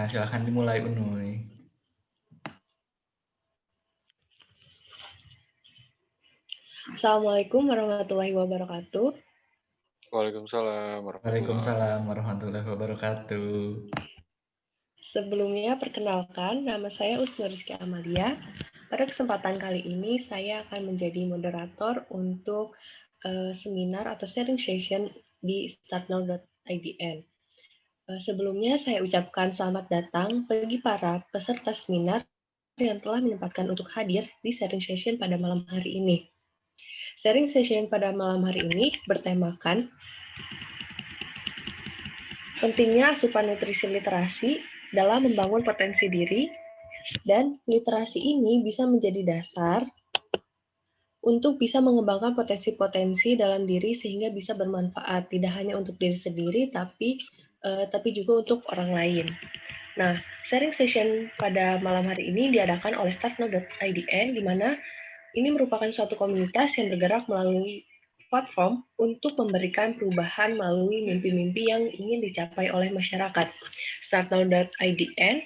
Nah, silakan dimulai Unuy. Assalamualaikum warahmatullahi wabarakatuh. Waalaikumsalam warahmatullahi Waalaikumsalam warahmatullahi wabarakatuh. Sebelumnya, perkenalkan, nama saya Usnur Rizky Amalia. Pada kesempatan kali ini, saya akan menjadi moderator untuk seminar atau sharing session di startnow.idn. Sebelumnya, saya ucapkan selamat datang bagi para peserta seminar yang telah menyempatkan untuk hadir di sharing session pada malam hari ini. Sharing session pada malam hari ini bertemakan pentingnya asupan nutrisi literasi dalam membangun potensi diri, dan literasi ini bisa menjadi dasar untuk bisa mengembangkan potensi-potensi dalam diri sehingga bisa bermanfaat, tidak hanya untuk diri sendiri, tapi juga untuk orang lain. Nah, sharing session pada malam hari ini diadakan oleh startnow.idn, di mana ini merupakan suatu komunitas yang bergerak melalui platform untuk memberikan perubahan melalui mimpi-mimpi yang ingin dicapai oleh masyarakat. Startnow.idn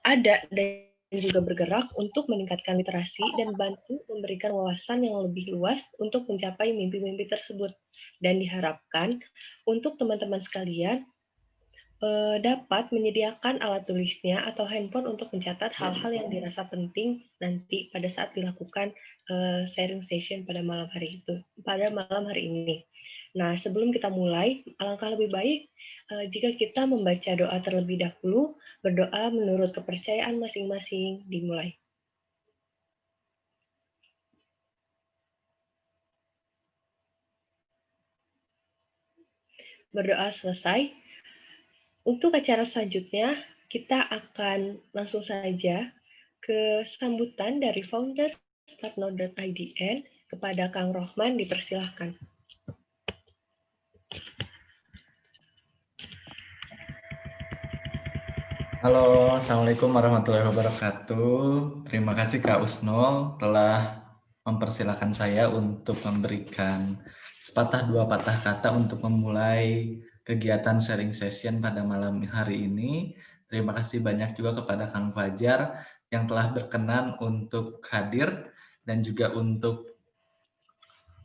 ada dan juga bergerak untuk meningkatkan literasi dan bantu memberikan wawasan yang lebih luas untuk mencapai mimpi-mimpi tersebut. Dan diharapkan untuk teman-teman sekalian dapat menyediakan alat tulisnya atau handphone untuk mencatat hal-hal yang dirasa penting nanti pada saat dilakukan sharing session pada malam hari ini. Nah, sebelum kita mulai, alangkah lebih baik jika kita membaca doa terlebih dahulu, berdoa menurut kepercayaan masing-masing. Dimulai. Berdoa selesai. Untuk acara selanjutnya, kita akan langsung saja ke sambutan dari founder startnow.idn. Kepada Kang Rohman, dipersilahkan. Halo, Assalamualaikum warahmatullahi wabarakatuh. Terima kasih Kak Usnul telah mempersilahkan saya untuk memberikan sepatah dua patah kata untuk memulai kegiatan sharing session pada malam hari ini. Terima kasih banyak juga kepada Kang Fajar yang telah berkenan untuk hadir dan juga untuk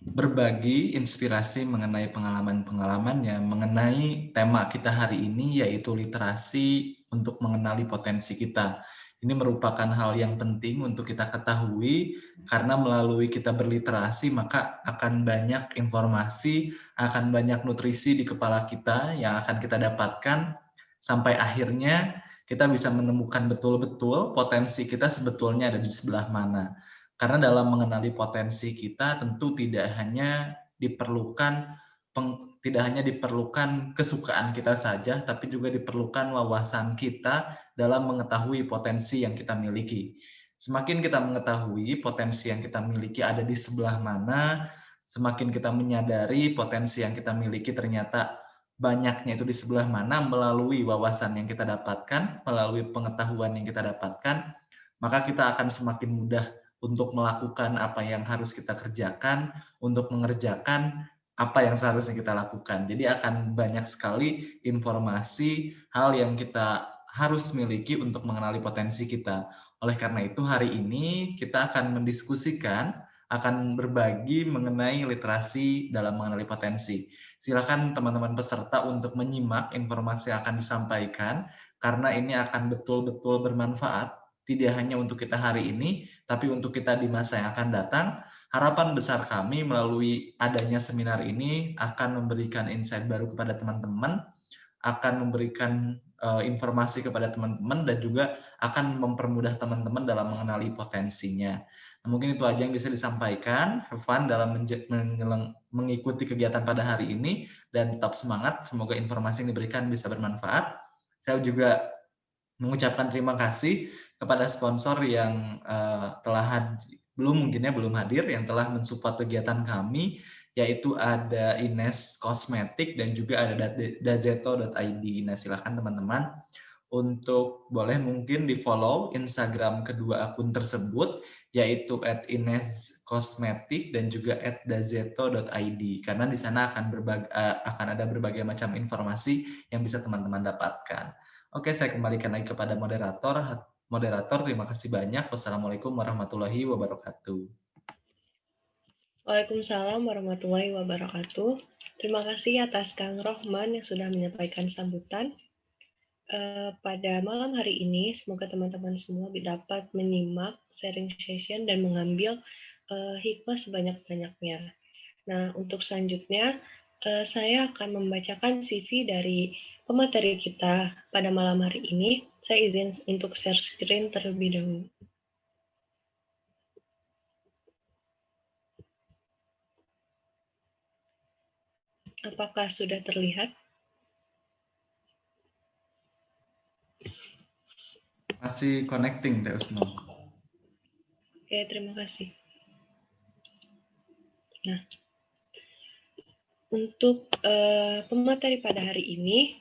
berbagi inspirasi mengenai pengalaman-pengalamannya, mengenai tema kita hari ini yaitu literasi untuk mengenali potensi kita. Ini merupakan hal yang penting untuk kita ketahui karena melalui kita berliterasi maka akan banyak informasi, akan banyak nutrisi di kepala kita yang akan kita dapatkan sampai akhirnya kita bisa menemukan betul-betul potensi kita sebetulnya ada di sebelah mana. Karena dalam mengenali potensi kita tentu tidak hanya diperlukan kesukaan kita saja, tapi juga diperlukan wawasan kita dalam mengetahui potensi yang kita miliki. Semakin kita mengetahui potensi yang kita miliki ada di sebelah mana, semakin kita menyadari potensi yang kita miliki ternyata banyaknya itu di sebelah mana melalui wawasan yang kita dapatkan, melalui pengetahuan yang kita dapatkan, maka kita akan semakin mudah untuk melakukan apa yang harus kita kerjakan, untuk mengerjakan apa yang seharusnya kita lakukan. Jadi akan banyak sekali informasi, hal yang kita harus miliki untuk mengenali potensi kita. Oleh karena itu hari ini kita akan mendiskusikan, akan berbagi mengenai literasi dalam mengenali potensi. Silakan teman-teman peserta untuk menyimak informasi yang akan disampaikan, karena ini akan betul-betul bermanfaat tidak hanya untuk kita hari ini, tapi untuk kita di masa yang akan datang. Harapan besar kami melalui adanya seminar ini akan memberikan insight baru kepada teman-teman, akan memberikan informasi kepada teman-teman, dan juga akan mempermudah teman-teman dalam mengenali potensinya. Nah, mungkin itu aja yang bisa disampaikan. Have fun dalam mengikuti kegiatan pada hari ini, dan tetap semangat. Semoga informasi yang diberikan bisa bermanfaat. Saya juga mengucapkan terima kasih kepada sponsor yang belum hadir, yang telah mensupport kegiatan kami, yaitu ada Ines Kosmetik dan juga ada dazeto.id. Nah, silakan teman-teman untuk boleh mungkin di follow Instagram kedua akun tersebut, yaitu @ines_kosmetik dan juga @dazeto.id, karena di sana akan ada berbagai macam informasi yang bisa teman-teman dapatkan. Oke, saya kembalikan lagi kepada moderator. Moderator, terima kasih banyak. Wassalamualaikum warahmatullahi wabarakatuh. Waalaikumsalam warahmatullahi wabarakatuh. Terima kasih atas Kang Rohman yang sudah menyampaikan sambutan. Pada malam hari ini, semoga teman-teman semua dapat menyimak sharing session dan mengambil hikmah sebanyak-banyaknya. Nah, untuk selanjutnya, saya akan membacakan CV dari pemateri kita pada malam hari ini. Saya izin untuk share screen terlebih dahulu. Apakah sudah terlihat? Masih connecting, Teh Usno. Oke, terima kasih. Nah, untuk pemateri pada hari ini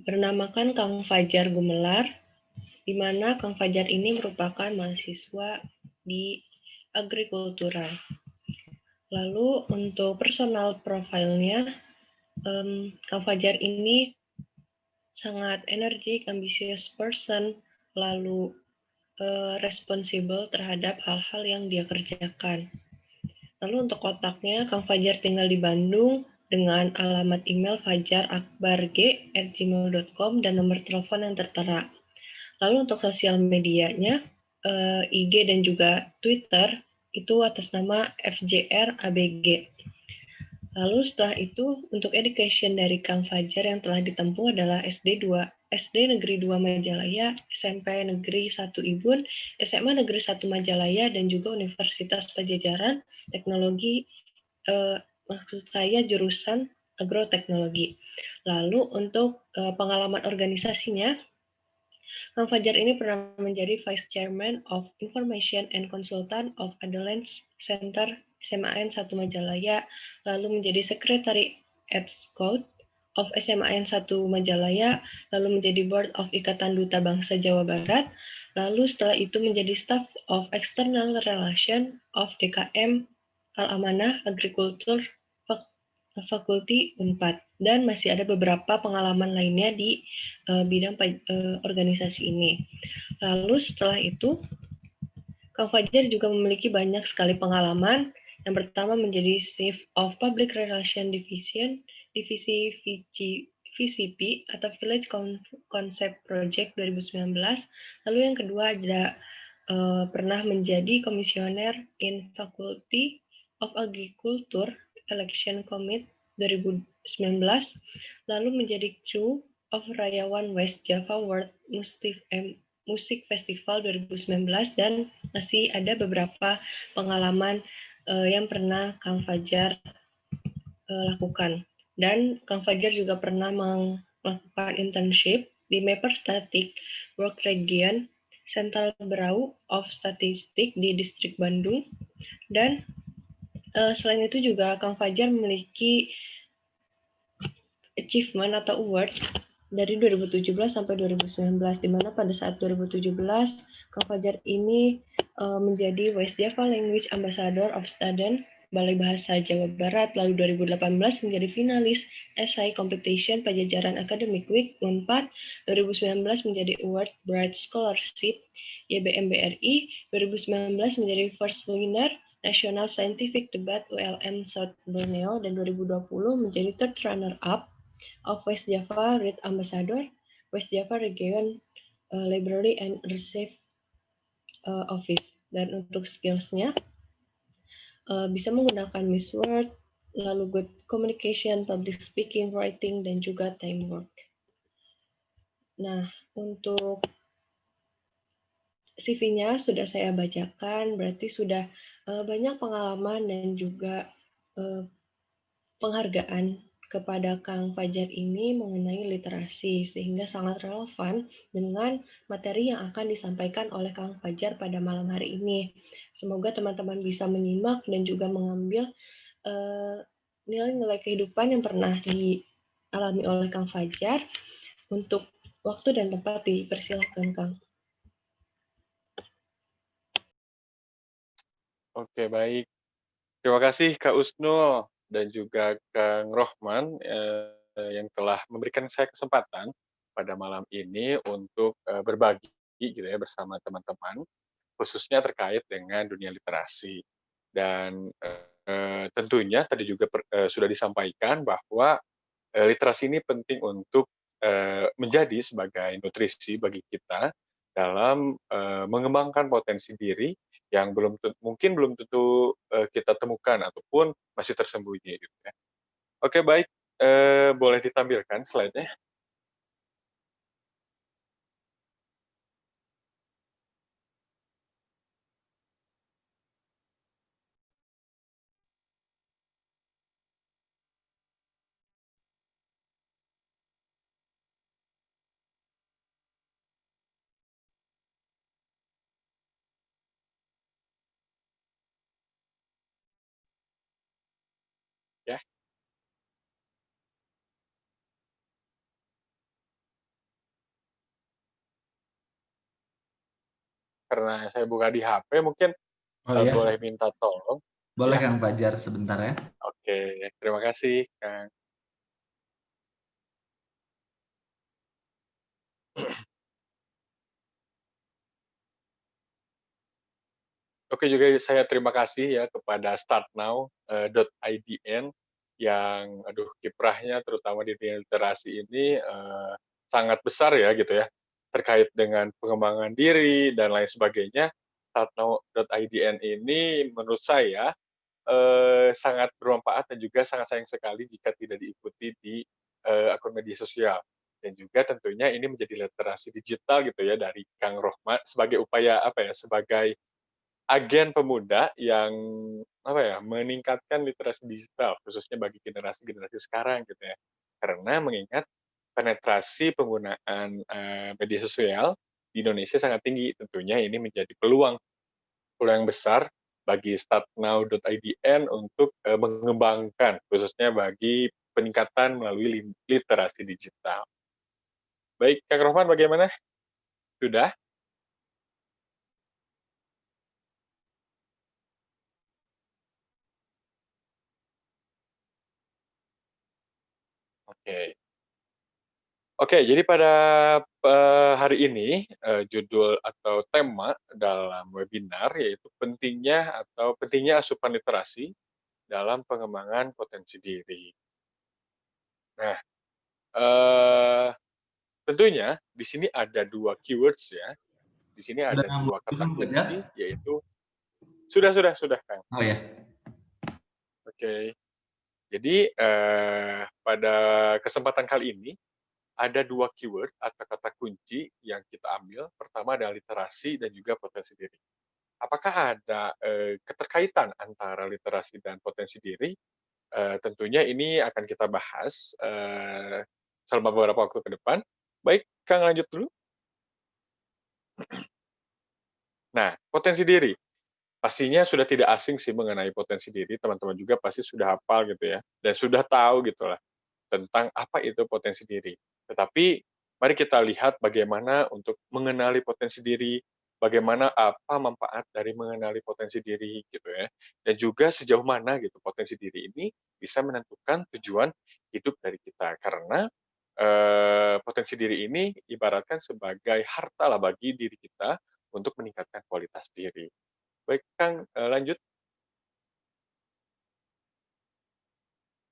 bernamakan Kang Fajar Gumelar, di mana Kang Fajar ini merupakan mahasiswa di agrikultura. Lalu untuk personal profile-nya, Kang Fajar ini sangat energik, ambisius person, lalu responsible terhadap hal-hal yang dia kerjakan. Lalu untuk kontaknya, Kang Fajar tinggal di Bandung dengan alamat email fajarakbarg@gmail.com dan nomor telepon yang tertera. Lalu untuk sosial medianya, IG dan juga Twitter itu atas nama FJR-ABG. Lalu setelah itu, untuk education dari Kang Fajar yang telah ditempuh adalah SD Negeri 2 Majalaya, SMP Negeri 1 Ibun, SMA Negeri 1 Majalaya, dan juga Universitas Pajajaran Teknologi, maksud saya jurusan agroteknologi. Lalu untuk pengalaman organisasinya, Kang Fajar ini pernah menjadi Vice Chairman of Information and Consultant of Adolescence Center SMAN 1 Majalaya, lalu menjadi Secretary at Scout of SMAN 1 Majalaya, lalu menjadi Board of Ikatan Duta Bangsa Jawa Barat, lalu setelah itu menjadi Staff of External Relation of DKM Al-Amanah Agriculture Fakulti Unpad, dan masih ada beberapa pengalaman lainnya di bidang organisasi ini. Lalu setelah itu, Kang Fajar juga memiliki banyak sekali pengalaman. Yang pertama menjadi Chief of Public Relations Division, Divisi VCP atau Village Concept Project 2019. Lalu yang kedua ada pernah menjadi Komisioner in Faculty of Agriculture Election Committee 2019, lalu menjadi Crew of Rayawan West Java World Music Festival 2019, dan masih ada beberapa pengalaman yang pernah Kang Fajar lakukan. Dan Kang Fajar juga pernah melakukan internship di Mapper Static Work Region Sentral Berau of Statistik di Distrik Bandung. Dan selain itu juga Kang Fajar memiliki achievement atau award dari 2017 sampai 2019, di mana pada saat 2017 Kang Fajar ini menjadi West Java Language Ambassador of Student Balai Bahasa Jawa Barat, lalu 2018 menjadi finalis Essay Competition Pajajaran Academic Week Unpad, 2019 menjadi Award Bright Scholarship YBM-BRI, 2019 menjadi First Winner National Scientific Debate ULM South Borneo, dan 2020 menjadi Third Runner-up of West Java Read Ambassador, West Java Region Library and Archive Office. Dan untuk skills-nya, bisa menggunakan Miss Word, lalu good communication, public speaking, writing, dan juga teamwork. Nah, untuk CV-nya sudah saya bacakan, berarti sudah banyak pengalaman dan juga penghargaan kepada Kang Fajar ini mengenai literasi, sehingga sangat relevan dengan materi yang akan disampaikan oleh Kang Fajar pada malam hari ini. Semoga teman-teman bisa menyimak dan juga mengambil nilai-nilai kehidupan yang pernah dialami oleh Kang Fajar. Untuk waktu dan tempat dipersilakan, Kang. Oke, baik. Terima kasih Kak Usnul dan juga Kang Rohman yang telah memberikan saya kesempatan pada malam ini untuk berbagi gitu ya bersama teman-teman, khususnya terkait dengan dunia literasi. Dan tentunya tadi juga sudah disampaikan bahwa literasi ini penting untuk menjadi sebagai nutrisi bagi kita dalam mengembangkan potensi diri yang mungkin belum tentu kita temukan ataupun masih tersembunyi gitu ya. Oke, baik, boleh ditampilkan slide-nya. Ya, karena saya buka di HP mungkin Oh ya, boleh minta tolong boleh ya. Kang Fajar sebentar ya. Oke, terima kasih Kang. Oke, juga saya terima kasih ya kepada startnow.idn yang kiprahnya terutama di dunia literasi ini sangat besar ya gitu ya, terkait dengan pengembangan diri dan lain sebagainya. Startnow.idn ini menurut saya sangat bermanfaat dan juga sangat sayang sekali jika tidak diikuti di akun media sosial. Dan juga tentunya ini menjadi literasi digital gitu ya dari Kang Rohmat sebagai upaya apa ya, sebagai agen pemuda yang apa ya, meningkatkan literasi digital khususnya bagi generasi-generasi sekarang gitu ya. Karena mengingat penetrasi penggunaan media sosial di Indonesia sangat tinggi, tentunya ini menjadi peluang yang besar bagi startnow.idn untuk mengembangkan khususnya bagi peningkatan melalui literasi digital. Baik, Kang Rohman bagaimana? Sudah? Oke. Oke, jadi pada hari ini judul atau tema dalam webinar yaitu pentingnya asupan literasi dalam pengembangan potensi diri. Nah, eee, tentunya di sini ada 2 keywords ya, di sini Sudah ada 2 muncul kata Kang Fajar? kunci yaitu sudah, Kang. Oh ya. Oke. Jadi, pada kesempatan kali ini ada 2 keyword atau kata kunci yang kita ambil. Pertama adalah literasi dan juga potensi diri. Apakah ada keterkaitan antara literasi dan potensi diri? Tentunya ini akan kita bahas selama beberapa waktu ke depan. Baik, Kang lanjut dulu. Nah, potensi diri. Pastinya sudah tidak asing sih mengenai potensi diri, teman-teman juga pasti sudah hafal gitu ya, dan sudah tahu gitu lah tentang apa itu potensi diri. Tetapi mari kita lihat bagaimana untuk mengenali potensi diri, bagaimana apa manfaat dari mengenali potensi diri gitu ya. Dan juga sejauh mana gitu potensi diri ini bisa menentukan tujuan hidup dari kita. Karena potensi diri ini ibaratkan sebagai harta lah bagi diri kita untuk meningkatkan kualitas diri. Baik Kang, lanjut.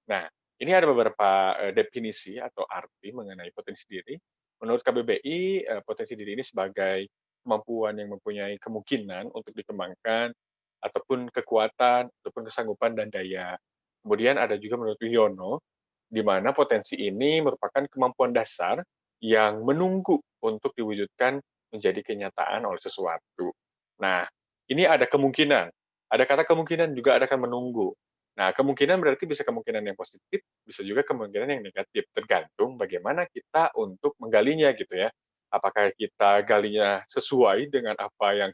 Nah, ini ada beberapa, definisi atau arti mengenai potensi diri. Menurut KBBI, potensi diri ini sebagai kemampuan yang mempunyai kemungkinan untuk dikembangkan, ataupun kekuatan, ataupun kesanggupan dan daya. Kemudian ada juga menurut Wiono, di mana potensi ini merupakan kemampuan dasar yang menunggu untuk diwujudkan menjadi kenyataan oleh sesuatu. Nah, ini ada kemungkinan. Ada kata kemungkinan juga ada kata menunggu. Nah, kemungkinan berarti bisa kemungkinan yang positif, bisa juga kemungkinan yang negatif, tergantung bagaimana kita untuk menggalinya gitu ya. Apakah kita galinya sesuai dengan apa yang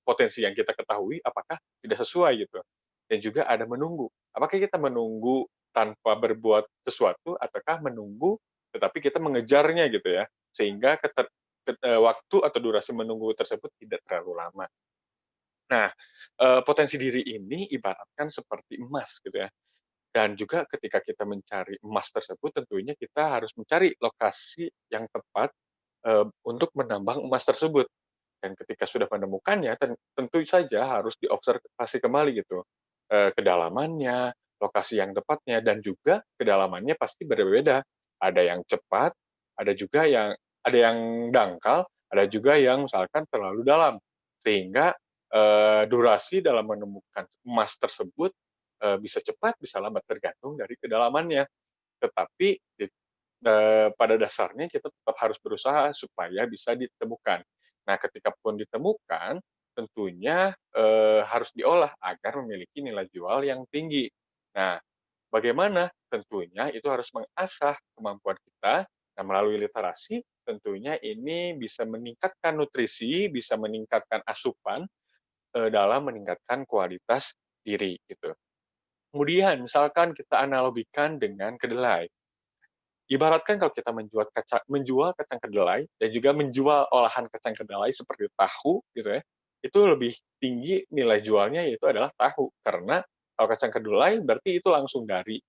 potensi yang kita ketahui, apakah tidak sesuai gitu. Dan juga ada menunggu. Apakah kita menunggu tanpa berbuat sesuatu, ataukah menunggu tetapi kita mengejarnya gitu ya, sehingga waktu atau durasi menunggu tersebut tidak terlalu lama. Nah, potensi diri ini ibaratkan seperti emas gitu ya. Dan juga ketika kita mencari emas tersebut, tentunya kita harus mencari lokasi yang tepat, untuk menambang emas tersebut. Dan ketika sudah menemukannya, tentu saja harus diobservasi kembali gitu, kedalamannya, lokasi yang tepatnya, dan juga kedalamannya pasti berbeda. Ada yang cepat, ada yang dangkal, ada juga yang misalkan terlalu dalam. Sehingga, durasi dalam menemukan emas tersebut, bisa cepat, bisa lambat, tergantung dari kedalamannya. Tetapi pada dasarnya kita tetap harus berusaha supaya bisa ditemukan. Nah, ketika pun ditemukan, tentunya, harus diolah agar memiliki nilai jual yang tinggi. Nah, bagaimana? Tentunya itu harus mengasah kemampuan kita. Nah, melalui literasi, tentunya ini bisa meningkatkan nutrisi, bisa meningkatkan asupan, dalam meningkatkan kualitas diri, gitu. Kemudian misalkan kita analogikan dengan kedelai. Ibaratkan kalau kita menjual kacang kedelai dan juga menjual olahan kacang kedelai seperti tahu gitu ya, itu lebih tinggi nilai jualnya yaitu adalah tahu. Karena kalau kacang kedelai berarti itu langsung dari,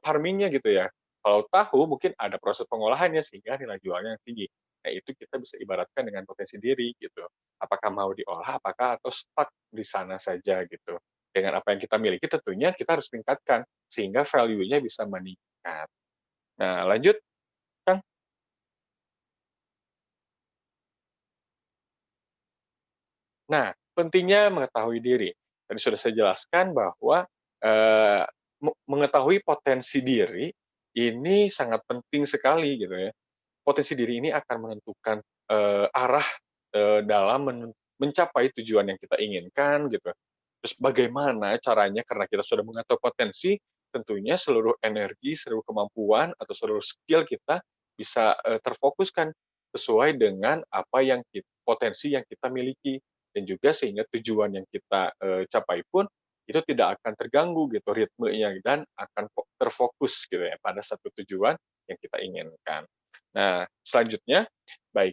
farming-nya gitu ya. Kalau tahu mungkin ada proses pengolahannya sehingga nilai jualnya yang tinggi. Nah, itu kita bisa ibaratkan dengan potensi diri gitu. Apakah mau diolah, apakah atau stuck di sana saja gitu. Dengan apa yang kita miliki tentunya kita harus tingkatkan sehingga value-nya bisa meningkat. Nah, lanjut, Kang. Nah, pentingnya mengetahui diri. Tadi sudah saya jelaskan bahwa, eee, mengetahui potensi diri ini sangat penting sekali gitu ya. Potensi diri ini akan menentukan, arah, dalam mencapai tujuan yang kita inginkan gitu. Terus bagaimana caranya karena kita sudah mengetahui potensi, tentunya seluruh energi, seluruh kemampuan, atau seluruh skill kita bisa, terfokuskan sesuai dengan apa yang potensi yang kita miliki. Dan juga sehingga tujuan yang kita, capai pun itu tidak akan terganggu gitu ritmenya dan akan terfokus gitu ya pada satu tujuan yang kita inginkan. Nah, selanjutnya, baik,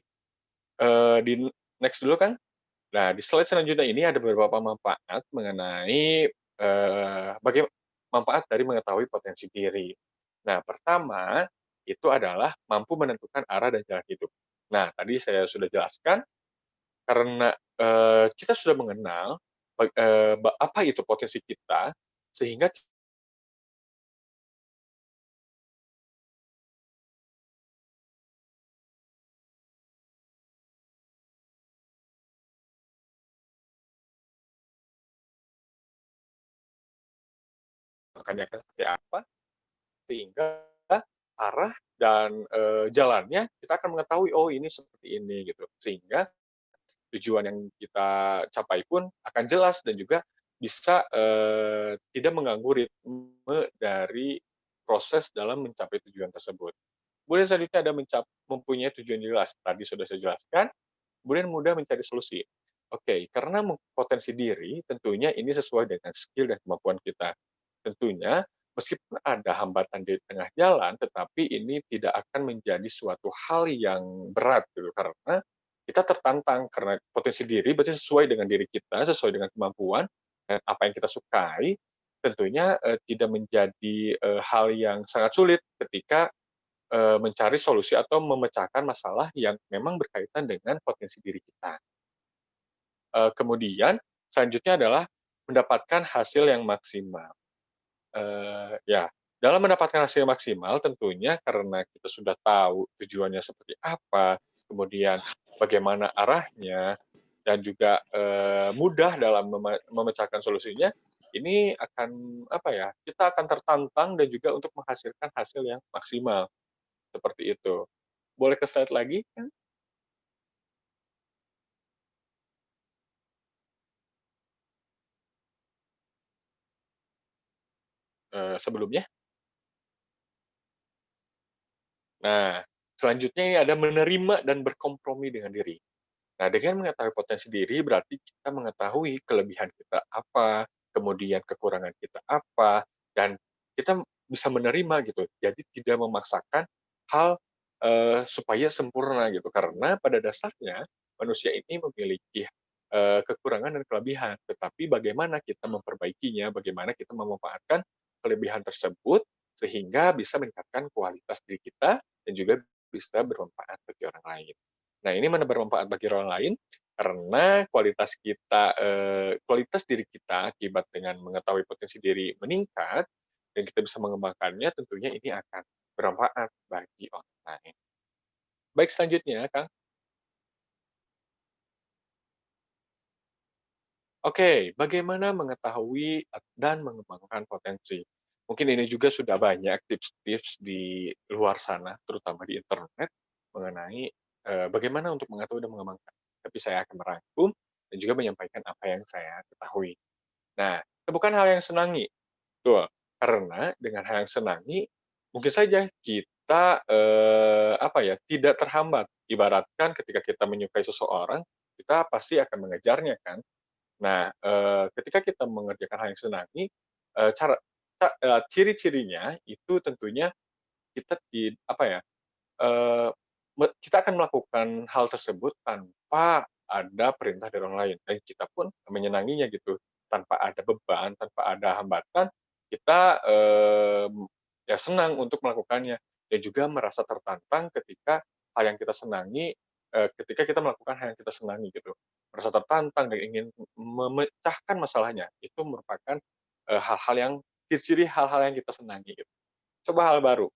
di next dulu, Kang. Nah, di slide selanjutnya ini ada beberapa manfaat mengenai, manfaat dari mengetahui potensi diri. Nah, pertama, itu adalah mampu menentukan arah dan jalan hidup. Nah, tadi saya sudah jelaskan, karena, kita sudah mengenal, apa itu potensi kita, sehingga akan seperti apa, sehingga arah dan, jalannya kita akan mengetahui, "Oh, ini seperti ini," gitu. Sehingga tujuan yang kita capai pun akan jelas dan juga bisa, tidak mengganggu ritme dari proses dalam mencapai tujuan tersebut. Kemudian selanjutnya ada mempunyai tujuan jelas, tadi sudah saya jelaskan, kemudian mudah mencari solusi. Oke, karena potensi diri tentunya ini sesuai dengan skill dan kemampuan kita. Tentunya meskipun ada hambatan di tengah jalan, tetapi ini tidak akan menjadi suatu hal yang berat gitu, karena kita tertantang karena potensi diri berarti sesuai dengan diri kita, sesuai dengan kemampuan dan apa yang kita sukai, tentunya, tidak menjadi, hal yang sangat sulit ketika, mencari solusi atau memecahkan masalah yang memang berkaitan dengan potensi diri kita. Kemudian selanjutnya adalah mendapatkan hasil yang maksimal. Ya, dalam mendapatkan hasil maksimal tentunya karena kita sudah tahu tujuannya seperti apa, kemudian bagaimana arahnya, dan juga, mudah dalam memecahkan solusinya, ini akan, apa ya, kita akan tertantang dan juga untuk menghasilkan hasil yang maksimal, seperti itu. Boleh ke slide lagi, Kang, sebelumnya? Nah, selanjutnya ini ada menerima dan berkompromi dengan diri. Nah, dengan mengetahui potensi diri berarti kita mengetahui kelebihan kita apa, kemudian kekurangan kita apa, dan kita bisa menerima gitu. Jadi tidak memaksakan hal, supaya sempurna gitu. Karena pada dasarnya manusia ini memiliki, kekurangan dan kelebihan, tetapi bagaimana kita memperbaikinya, bagaimana kita memanfaatkan kelebihan tersebut sehingga bisa meningkatkan kualitas diri kita dan juga bisa bermanfaat bagi orang lain. Nah, ini mana bermanfaat bagi orang lain karena kualitas diri kita akibat dengan mengetahui potensi diri meningkat dan kita bisa mengembangkannya, tentunya ini akan bermanfaat bagi orang lain. Baik, selanjutnya, Kang. Oke, bagaimana mengetahui dan mengembangkan potensi? Mungkin ini juga sudah banyak tips-tips di luar sana, terutama di internet, mengenai bagaimana untuk mengetahui dan mengembangkan. Tapi saya akan merangkum dan juga menyampaikan apa yang saya ketahui. Nah, itu bukan hal yang senangi, betul. Karena dengan hal yang senangi, mungkin saja kita tidak terhambat. Ibaratkan ketika kita menyukai seseorang, kita pasti akan mengejarnya kan. Nah, ketika kita mengerjakan hal yang senangi, ciri-cirinya itu tentunya kita eee, kita akan melakukan hal tersebut tanpa ada perintah dari orang lain, dan kita pun menyenanginya gitu, tanpa ada beban, tanpa ada hambatan, kita, ya senang untuk melakukannya, dan juga merasa tertantang ketika hal yang kita senangi ketika kita melakukan hal yang kita senangi gitu. Merasa tertantang dan ingin memecahkan masalahnya, itu merupakan, hal-hal yang ciri-ciri hal-hal yang kita senangi gitu. Coba hal baru.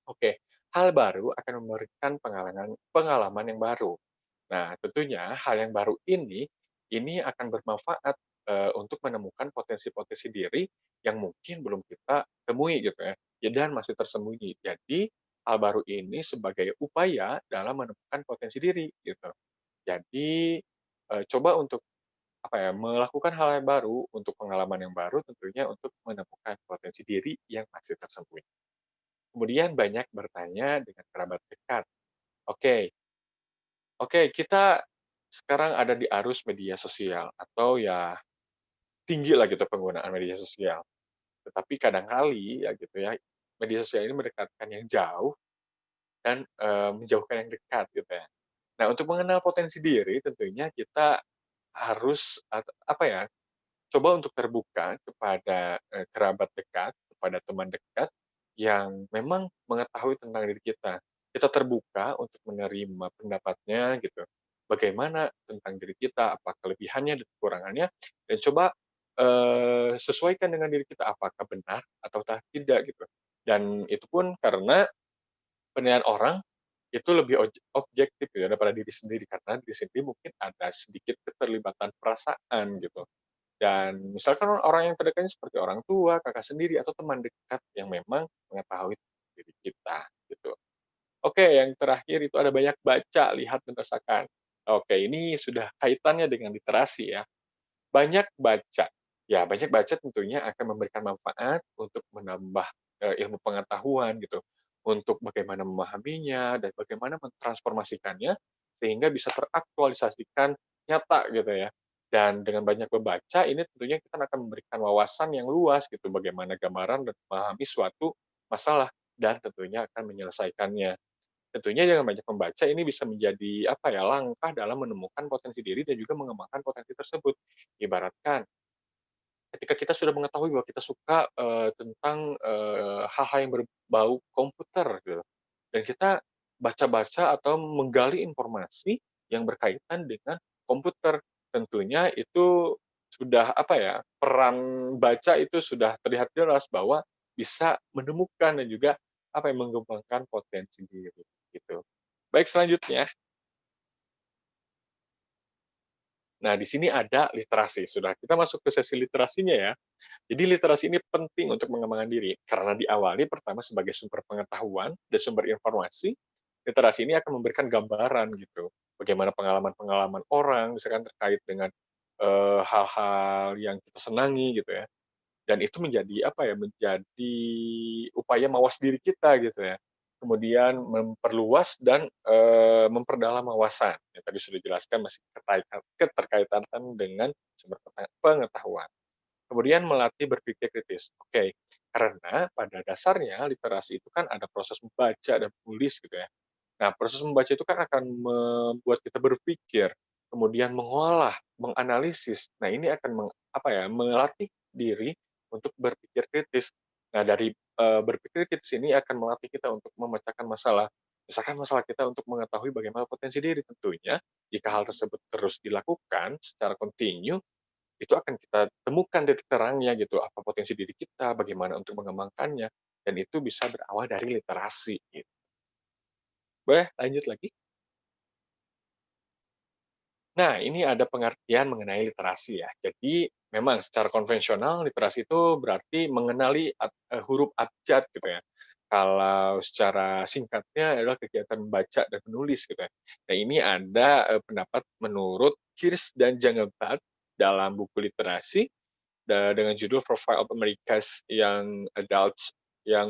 Oke, hal baru akan memberikan pengalaman pengalaman yang baru. Nah, tentunya hal yang baru ini akan bermanfaat, untuk menemukan potensi-potensi diri yang mungkin belum kita temui gitu ya dan masih tersembunyi. Jadi, hal baru ini sebagai upaya dalam menemukan potensi diri gitu. Jadi, coba untuk melakukan hal yang baru, untuk pengalaman yang baru tentunya untuk menemukan potensi diri yang masih tersembunyi. Kemudian banyak bertanya dengan kerabat dekat. Oke, oke, kita sekarang ada di arus media sosial atau ya tinggi lah gitu penggunaan media sosial. Tetapi kadang kali ya gitu ya, media sosial ini mendekatkan yang jauh dan, menjauhkan yang dekat gitu ya. Nah, untuk mengenal potensi diri tentunya kita harus coba untuk terbuka kepada, kerabat dekat, kepada teman dekat yang memang mengetahui tentang diri kita. Kita terbuka untuk menerima pendapatnya gitu, bagaimana tentang diri kita, apa kelebihannya dan kekurangannya, dan coba, sesuaikan dengan diri kita, apakah benar ataukah tidak gitu. Dan itu pun karena penilaian orang itu lebih objektif ya daripada diri sendiri, karena diri sendiri mungkin ada sedikit keterlibatan perasaan gitu. Dan misalkan orang yang terdekatnya seperti orang tua, kakak sendiri, atau teman dekat yang memang mengetahui diri kita, gitu. Oke, yang terakhir itu ada banyak baca, lihat, dan rasakan. Oke, ini sudah kaitannya dengan literasi ya. Banyak baca. Ya, banyak baca tentunya akan memberikan manfaat untuk menambah, ilmu pengetahuan gitu, untuk bagaimana memahaminya dan bagaimana mentransformasikannya sehingga bisa teraktualisasikan nyata gitu ya. Dan dengan banyak membaca ini tentunya kita akan memberikan wawasan yang luas gitu, bagaimana gambaran dan memahami suatu masalah dan tentunya akan menyelesaikannya. Tentunya dengan banyak membaca ini bisa menjadi langkah dalam menemukan potensi diri dan juga mengembangkan potensi tersebut. Ibaratkan ketika kita sudah mengetahui bahwa kita suka, tentang, hal-hal yang berbau komputer gitu, dan kita baca-baca atau menggali informasi yang berkaitan dengan komputer. Tentunya itu sudah peran baca itu sudah terlihat jelas bahwa bisa menemukan dan juga mengembangkan potensi diri, gitu. Baik, selanjutnya. Nah, di sini ada literasi, sudah kita masuk ke sesi literasinya ya. Jadi literasi ini penting untuk mengembangkan diri, karena diawali pertama sebagai sumber pengetahuan dan sumber informasi, literasi ini akan memberikan gambaran gitu, bagaimana pengalaman-pengalaman orang, misalkan terkait dengan, hal-hal yang kita senangi gitu ya, dan itu menjadi menjadi upaya mawas diri kita gitu ya. Kemudian memperluas dan, memperdalam wawasan, yang tadi sudah dijelaskan masih keterkaitan dengan sumber pengetahuan. Kemudian melatih berpikir kritis. Oke, karena pada dasarnya literasi itu kan ada proses membaca dan menulis gitu ya. Nah, proses membaca itu kan akan membuat kita berpikir, kemudian mengolah, menganalisis. Nah, ini akan melatih diri untuk berpikir kritis. Nah, dari berpikir kritis ini akan melatih kita untuk memecahkan masalah. Misalkan masalah kita untuk mengetahui bagaimana potensi diri, tentunya jika hal tersebut terus dilakukan secara kontinu, itu akan kita temukan titik terangnya gitu, apa potensi diri kita, bagaimana untuk mengembangkannya, dan itu bisa berawal dari literasi gitu. Boleh lanjut lagi? Nah, ini ada pengertian mengenai literasi ya. Jadi memang secara konvensional literasi itu berarti mengenali huruf abjad gitu ya. Kalau secara singkatnya adalah kegiatan membaca dan menulis gitu ya. Nah, ini ada pendapat menurut Kirsch dan Jangelbart dalam buku literasi dengan judul Profile of America's Young Adults yang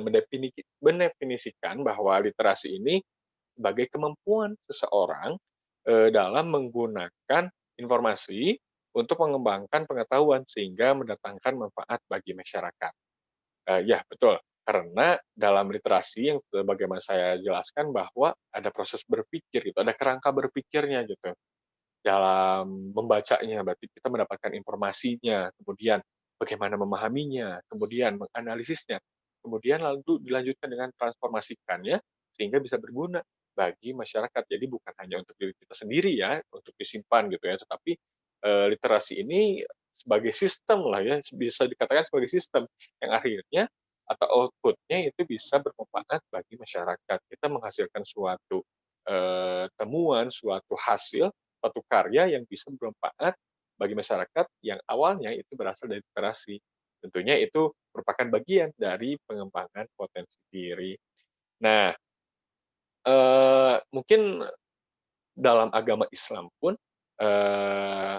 mendefinisikan bahwa literasi ini sebagai kemampuan seseorang dalam menggunakan informasi untuk mengembangkan pengetahuan sehingga mendatangkan manfaat bagi masyarakat. Ya, betul. Karena dalam literasi yang sebagaimana saya jelaskan bahwa ada proses berpikir gitu, ada kerangka berpikirnya gitu. Dalam membacanya, berarti kita mendapatkan informasinya, kemudian bagaimana memahaminya, kemudian menganalisisnya, kemudian lalu dilanjutkan dengan transformasikannya, sehingga bisa berguna bagi masyarakat. Jadi bukan hanya untuk diri kita sendiri ya, untuk disimpan gitu ya, tetapi literasi ini sebagai sistem lah ya, bisa dikatakan sebagai sistem yang akhirnya atau output-nya itu bisa bermanfaat bagi masyarakat. Kita menghasilkan suatu temuan, suatu hasil, suatu karya yang bisa bermanfaat bagi masyarakat yang awalnya itu berasal dari literasi. Tentunya itu merupakan bagian dari pengembangan potensi diri. Nah, mungkin dalam agama Islam pun eee,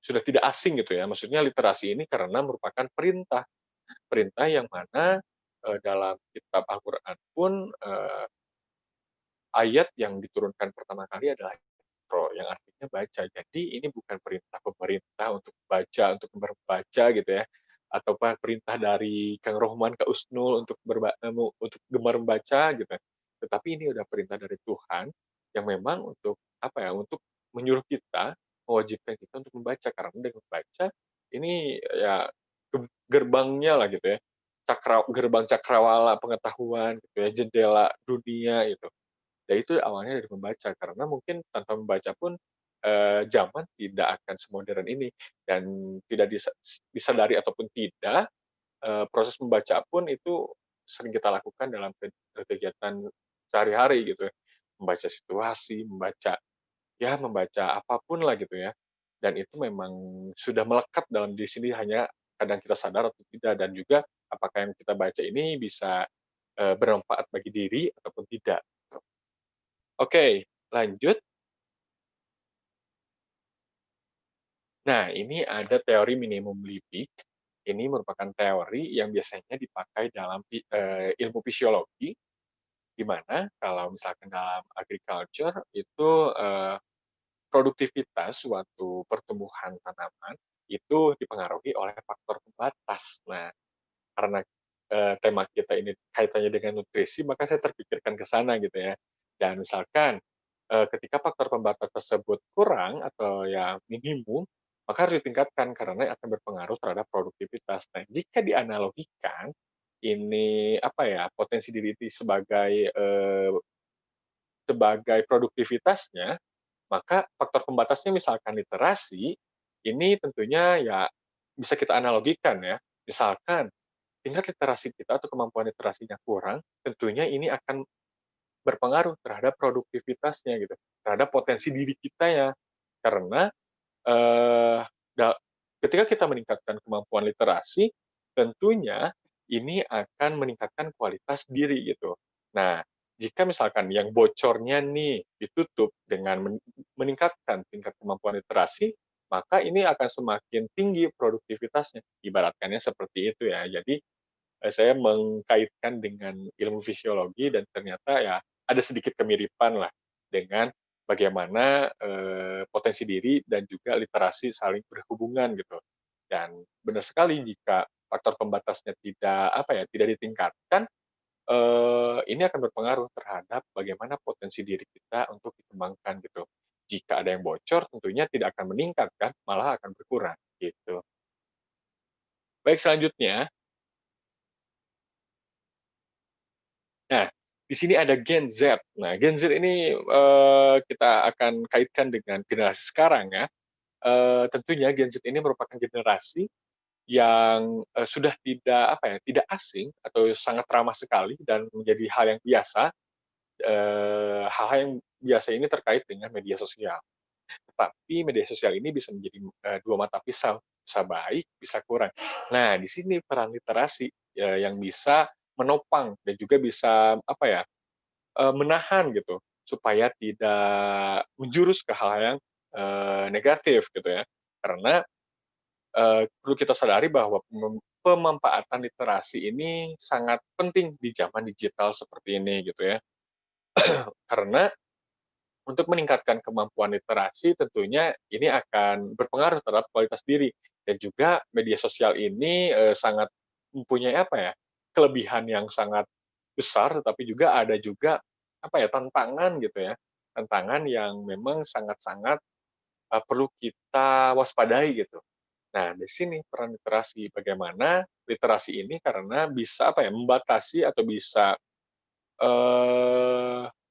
sudah tidak asing gitu ya, maksudnya literasi ini karena merupakan perintah, perintah yang mana dalam kitab Al-Qur'an pun ayat yang diturunkan pertama kali adalah Iqra, yang artinya baca. Jadi ini bukan perintah pemerintah untuk baca, untuk membaca gitu ya, atau perintah dari Kang Rohman, Kak Usnul untuk gemar membaca gitu. Tetapi ini udah perintah dari Tuhan yang memang untuk apa ya, untuk menyuruh kita, mewajibkan kita untuk membaca. Karena dengan membaca ini ya gerbangnya lah gitu ya, gerbang cakrawala pengetahuan gitu ya, jendela dunia gitu. Ya itu awalnya dari membaca, karena mungkin tanpa membaca pun, zaman tidak akan semodern ini, dan tidak disadari ataupun tidak, proses membaca pun itu sering kita lakukan dalam kegiatan sehari-hari gitu ya. Membaca situasi, membaca apapun lah gitu ya. Dan itu memang sudah melekat dalam diri sendiri, hanya kadang kita sadar atau tidak, dan juga apakah yang kita baca ini bisa, bermanfaat bagi diri ataupun tidak, gitu. Oke, lanjut. Nah, ini ada teori minimum living. Ini merupakan teori yang biasanya dipakai dalam ilmu fisiologi, di mana kalau misalkan dalam agriculture itu produktivitas suatu pertumbuhan tanaman itu dipengaruhi oleh faktor pembatas. Nah, karena tema kita ini kaitannya dengan nutrisi, maka saya terpikirkan ke sana gitu ya. Dan misalkan ketika faktor pembatas tersebut kurang atau ya minimum, maka harus ditingkatkan karena akan berpengaruh terhadap produktivitas. Nah, jika dianalogikan, ini apa ya, potensi diri ini sebagai produktivitasnya, maka faktor pembatasnya misalkan literasi, ini tentunya ya bisa kita analogikan ya. Misalkan tingkat literasi kita atau kemampuan literasinya kurang, tentunya ini akan berpengaruh terhadap produktivitasnya gitu, terhadap potensi diri kita ya. Karena eh, ketika kita meningkatkan kemampuan literasi, tentunya ini akan meningkatkan kualitas diri gitu. Nah, jika misalkan yang bocornya nih ditutup dengan meningkatkan tingkat kemampuan literasi, maka ini akan semakin tinggi produktivitasnya. Ibaratkannya seperti itu ya. Jadi saya mengkaitkan dengan ilmu fisiologi dan ternyata ya ada sedikit kemiripan lah dengan bagaimana potensi diri dan juga literasi saling berhubungan gitu. Dan benar sekali jika faktor pembatasnya tidak ditingkatkan, ini akan berpengaruh terhadap bagaimana potensi diri kita untuk dikembangkan gitu. Jika ada yang bocor, tentunya tidak akan meningkat kan, malah akan berkurang gitu. Baik, selanjutnya di sini ada Gen Z. Nah, Gen Z ini kita akan kaitkan dengan generasi sekarang ya. Tentunya Gen Z ini merupakan generasi yang sudah tidak apa ya, tidak asing atau sangat ramah sekali dan menjadi hal yang biasa. Hal-hal yang biasa ini terkait dengan media sosial. Tetapi media sosial ini bisa menjadi dua mata pisau, bisa baik, bisa kurang. Nah, di sini peran literasi yang bisa menopang dan juga bisa apa ya, menahan gitu supaya tidak menjurus ke hal yang negatif gitu ya. Karena perlu kita sadari bahwa pemanfaatan literasi ini sangat penting di zaman digital seperti ini gitu ya. Karena untuk meningkatkan kemampuan literasi tentunya ini akan berpengaruh terhadap kualitas diri dan juga media sosial ini sangat mempunyai apa ya, kelebihan yang sangat besar tetapi juga ada juga apa ya, tantangan gitu ya. Tantangan yang memang sangat-sangat perlu kita waspadai gitu. Nah, di sini peran literasi. Bagaimana literasi ini karena bisa apa ya, membatasi atau bisa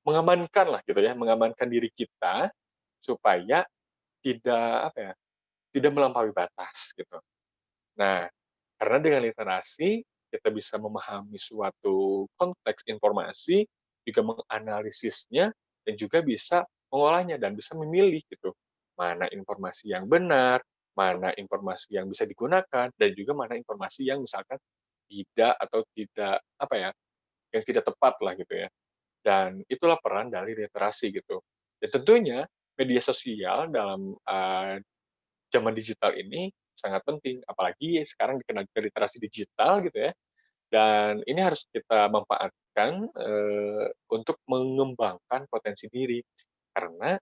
mengamankan lah gitu ya, mengamankan diri kita supaya tidak apa ya, tidak melampaui batas gitu. Nah, karena dengan literasi kita bisa memahami suatu konteks informasi, juga menganalisisnya dan juga bisa mengolahnya dan bisa memilih gitu. Mana informasi yang benar, mana informasi yang bisa digunakan dan juga mana informasi yang misalkan tidak atau tidak apa ya, yang tidak tepat lah gitu ya. Dan itulah peran dari literasi gitu. Dan tentunya media sosial dalam zaman digital ini sangat penting, apalagi sekarang dikenal juga literasi digital gitu ya. Dan ini harus kita manfaatkan untuk mengembangkan potensi diri. Karena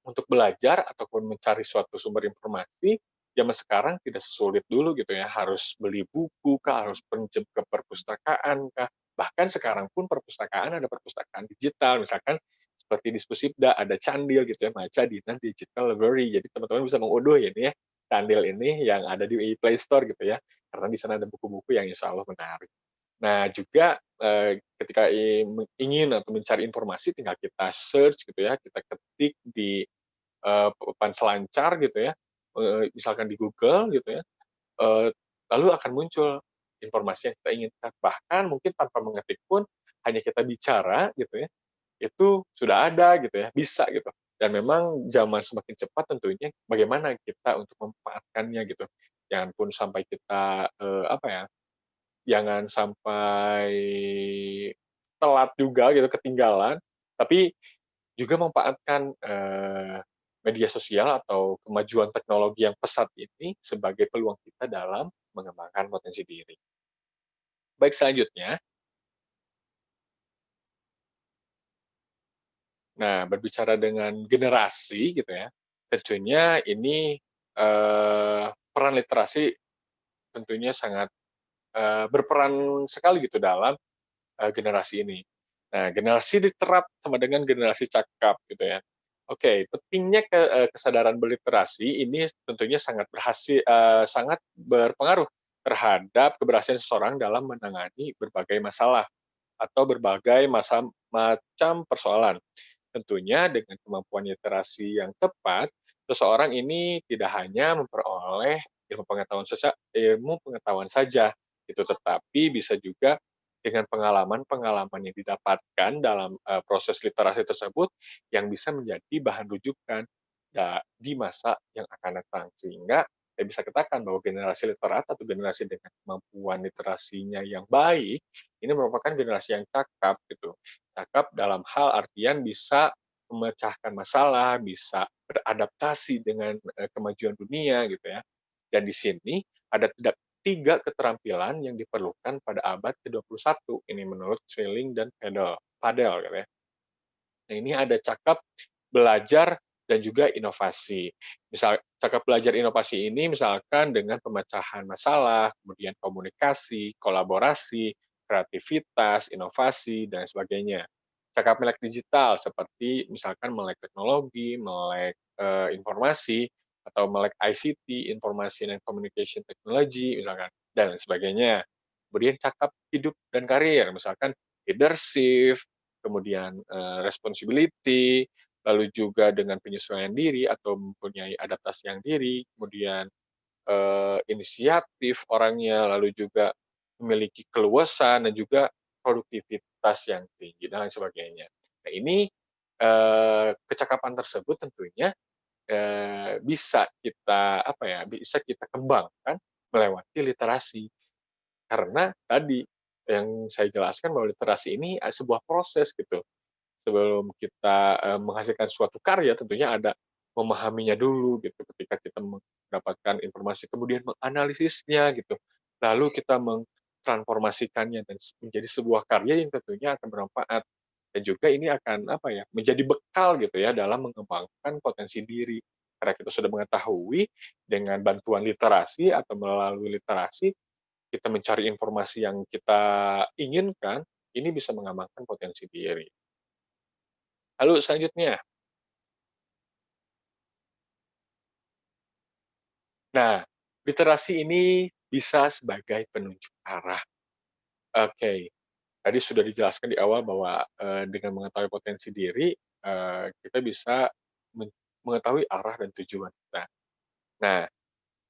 untuk belajar ataupun mencari suatu sumber informasi, zaman sekarang tidak sesulit dulu gitu ya, harus beli buku kah, harus pinjam ke perpustakaan kah, bahkan sekarang pun perpustakaan ada perpustakaan digital, misalkan seperti di Spusibda ada Candil gitu ya, Maca Dinan Digital Library. Jadi teman-teman bisa mengunduh ya ini ya, Candil ini yang ada di Play Store gitu ya, karena di sana ada buku-buku yang insya Allah menarik. Nah, juga ketika ingin atau mencari informasi tinggal kita search gitu ya, kita ketik di papan selancar gitu ya, misalkan di Google gitu ya, eee, lalu akan muncul informasi yang kita inginkan. Bahkan mungkin tanpa mengetik pun hanya kita bicara gitu ya, itu sudah ada gitu ya, bisa gitu. Dan memang zaman semakin cepat tentunya bagaimana kita untuk memanfaatkannya gitu. Jangan pun sampai kita, apa ya, jangan sampai telat juga gitu, ketinggalan, tapi juga memanfaatkan, media sosial atau kemajuan teknologi yang pesat ini sebagai peluang kita dalam mengembangkan potensi diri. Baik, selanjutnya, nah berbicara dengan generasi gitu ya, tentunya ini, peran literasi tentunya sangat, berperan sekali gitu dalam, generasi ini. Nah, generasi diterap sama dengan generasi cakap gitu ya. Oke, pentingnya kesadaran berliterasi ini tentunya sangat berpengaruh terhadap keberhasilan seseorang dalam menangani berbagai masalah atau berbagai macam persoalan. Tentunya dengan kemampuan literasi yang tepat, seseorang ini tidak hanya memperoleh ilmu pengetahuan saja, itu tetapi bisa juga dengan pengalaman-pengalaman yang didapatkan dalam proses literasi tersebut yang bisa menjadi bahan rujukan di masa yang akan datang. Sehingga saya bisa katakan bahwa generasi literat atau generasi dengan kemampuan literasinya yang baik, ini merupakan generasi yang cakap gitu. Cakap dalam hal artian bisa memecahkan masalah, bisa beradaptasi dengan kemajuan dunia gitu ya. Dan di sini ada tiga keterampilan yang diperlukan pada abad ke-21. Ini menurut Schilling dan Padel gitu ya. Nah, ini ada cakap, belajar, dan juga inovasi. Misal cakap belajar inovasi ini misalkan dengan pemecahan masalah, kemudian komunikasi, kolaborasi, kreativitas, inovasi, dan sebagainya. Cakap melek digital seperti misalkan melek teknologi, melek informasi, atau melek ICT, Information and Communication Technology, misalkan, dan sebagainya. Kemudian cakap hidup dan karir, misalkan leadership, kemudian responsibility, lalu juga dengan penyesuaian diri atau mempunyai adaptasi yang diri, kemudian inisiatif orangnya, lalu juga memiliki keluasan dan juga produktivitas yang tinggi dan lain sebagainya. Nah ini kecakapan tersebut tentunya bisa kita bisa kita kembangkan melewati literasi. Karena tadi yang saya jelaskan bahwa literasi ini sebuah proses gitu. Sebelum kita menghasilkan suatu karya tentunya ada memahaminya dulu gitu ketika kita mendapatkan informasi kemudian menganalisisnya gitu. Lalu kita mengtransformasikannya dan menjadi sebuah karya yang tentunya akan bermanfaat dan juga ini akan menjadi bekal gitu ya dalam mengembangkan potensi diri. Karena kita sudah mengetahui dengan bantuan literasi atau melalui literasi kita mencari informasi yang kita inginkan, ini bisa mengembangkan potensi diri. Lalu selanjutnya, nah, literasi ini bisa sebagai penunjuk arah. Oke, tadi sudah dijelaskan di awal bahwa dengan mengetahui potensi diri, kita bisa mengetahui arah dan tujuan kita. Nah,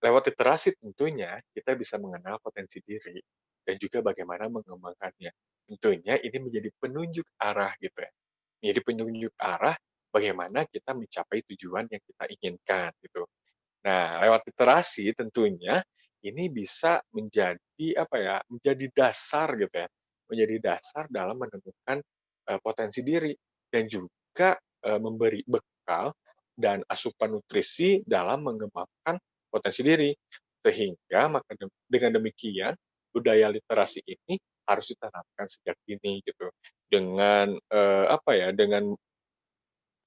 lewat literasi tentunya kita bisa mengenal potensi diri dan juga bagaimana mengembangkannya. Tentunya ini menjadi penunjuk arah gitu ya. Menjadi penunjuk arah bagaimana kita mencapai tujuan yang kita inginkan gitu. Nah, lewat literasi tentunya ini bisa menjadi menjadi dasar gitu ya, menjadi dasar dalam menemukan potensi diri dan juga memberi bekal dan asupan nutrisi dalam mengembangkan potensi diri. Sehingga dengan demikian budaya literasi ini harus ditanamkan sejak dini gitu. Dengan dengan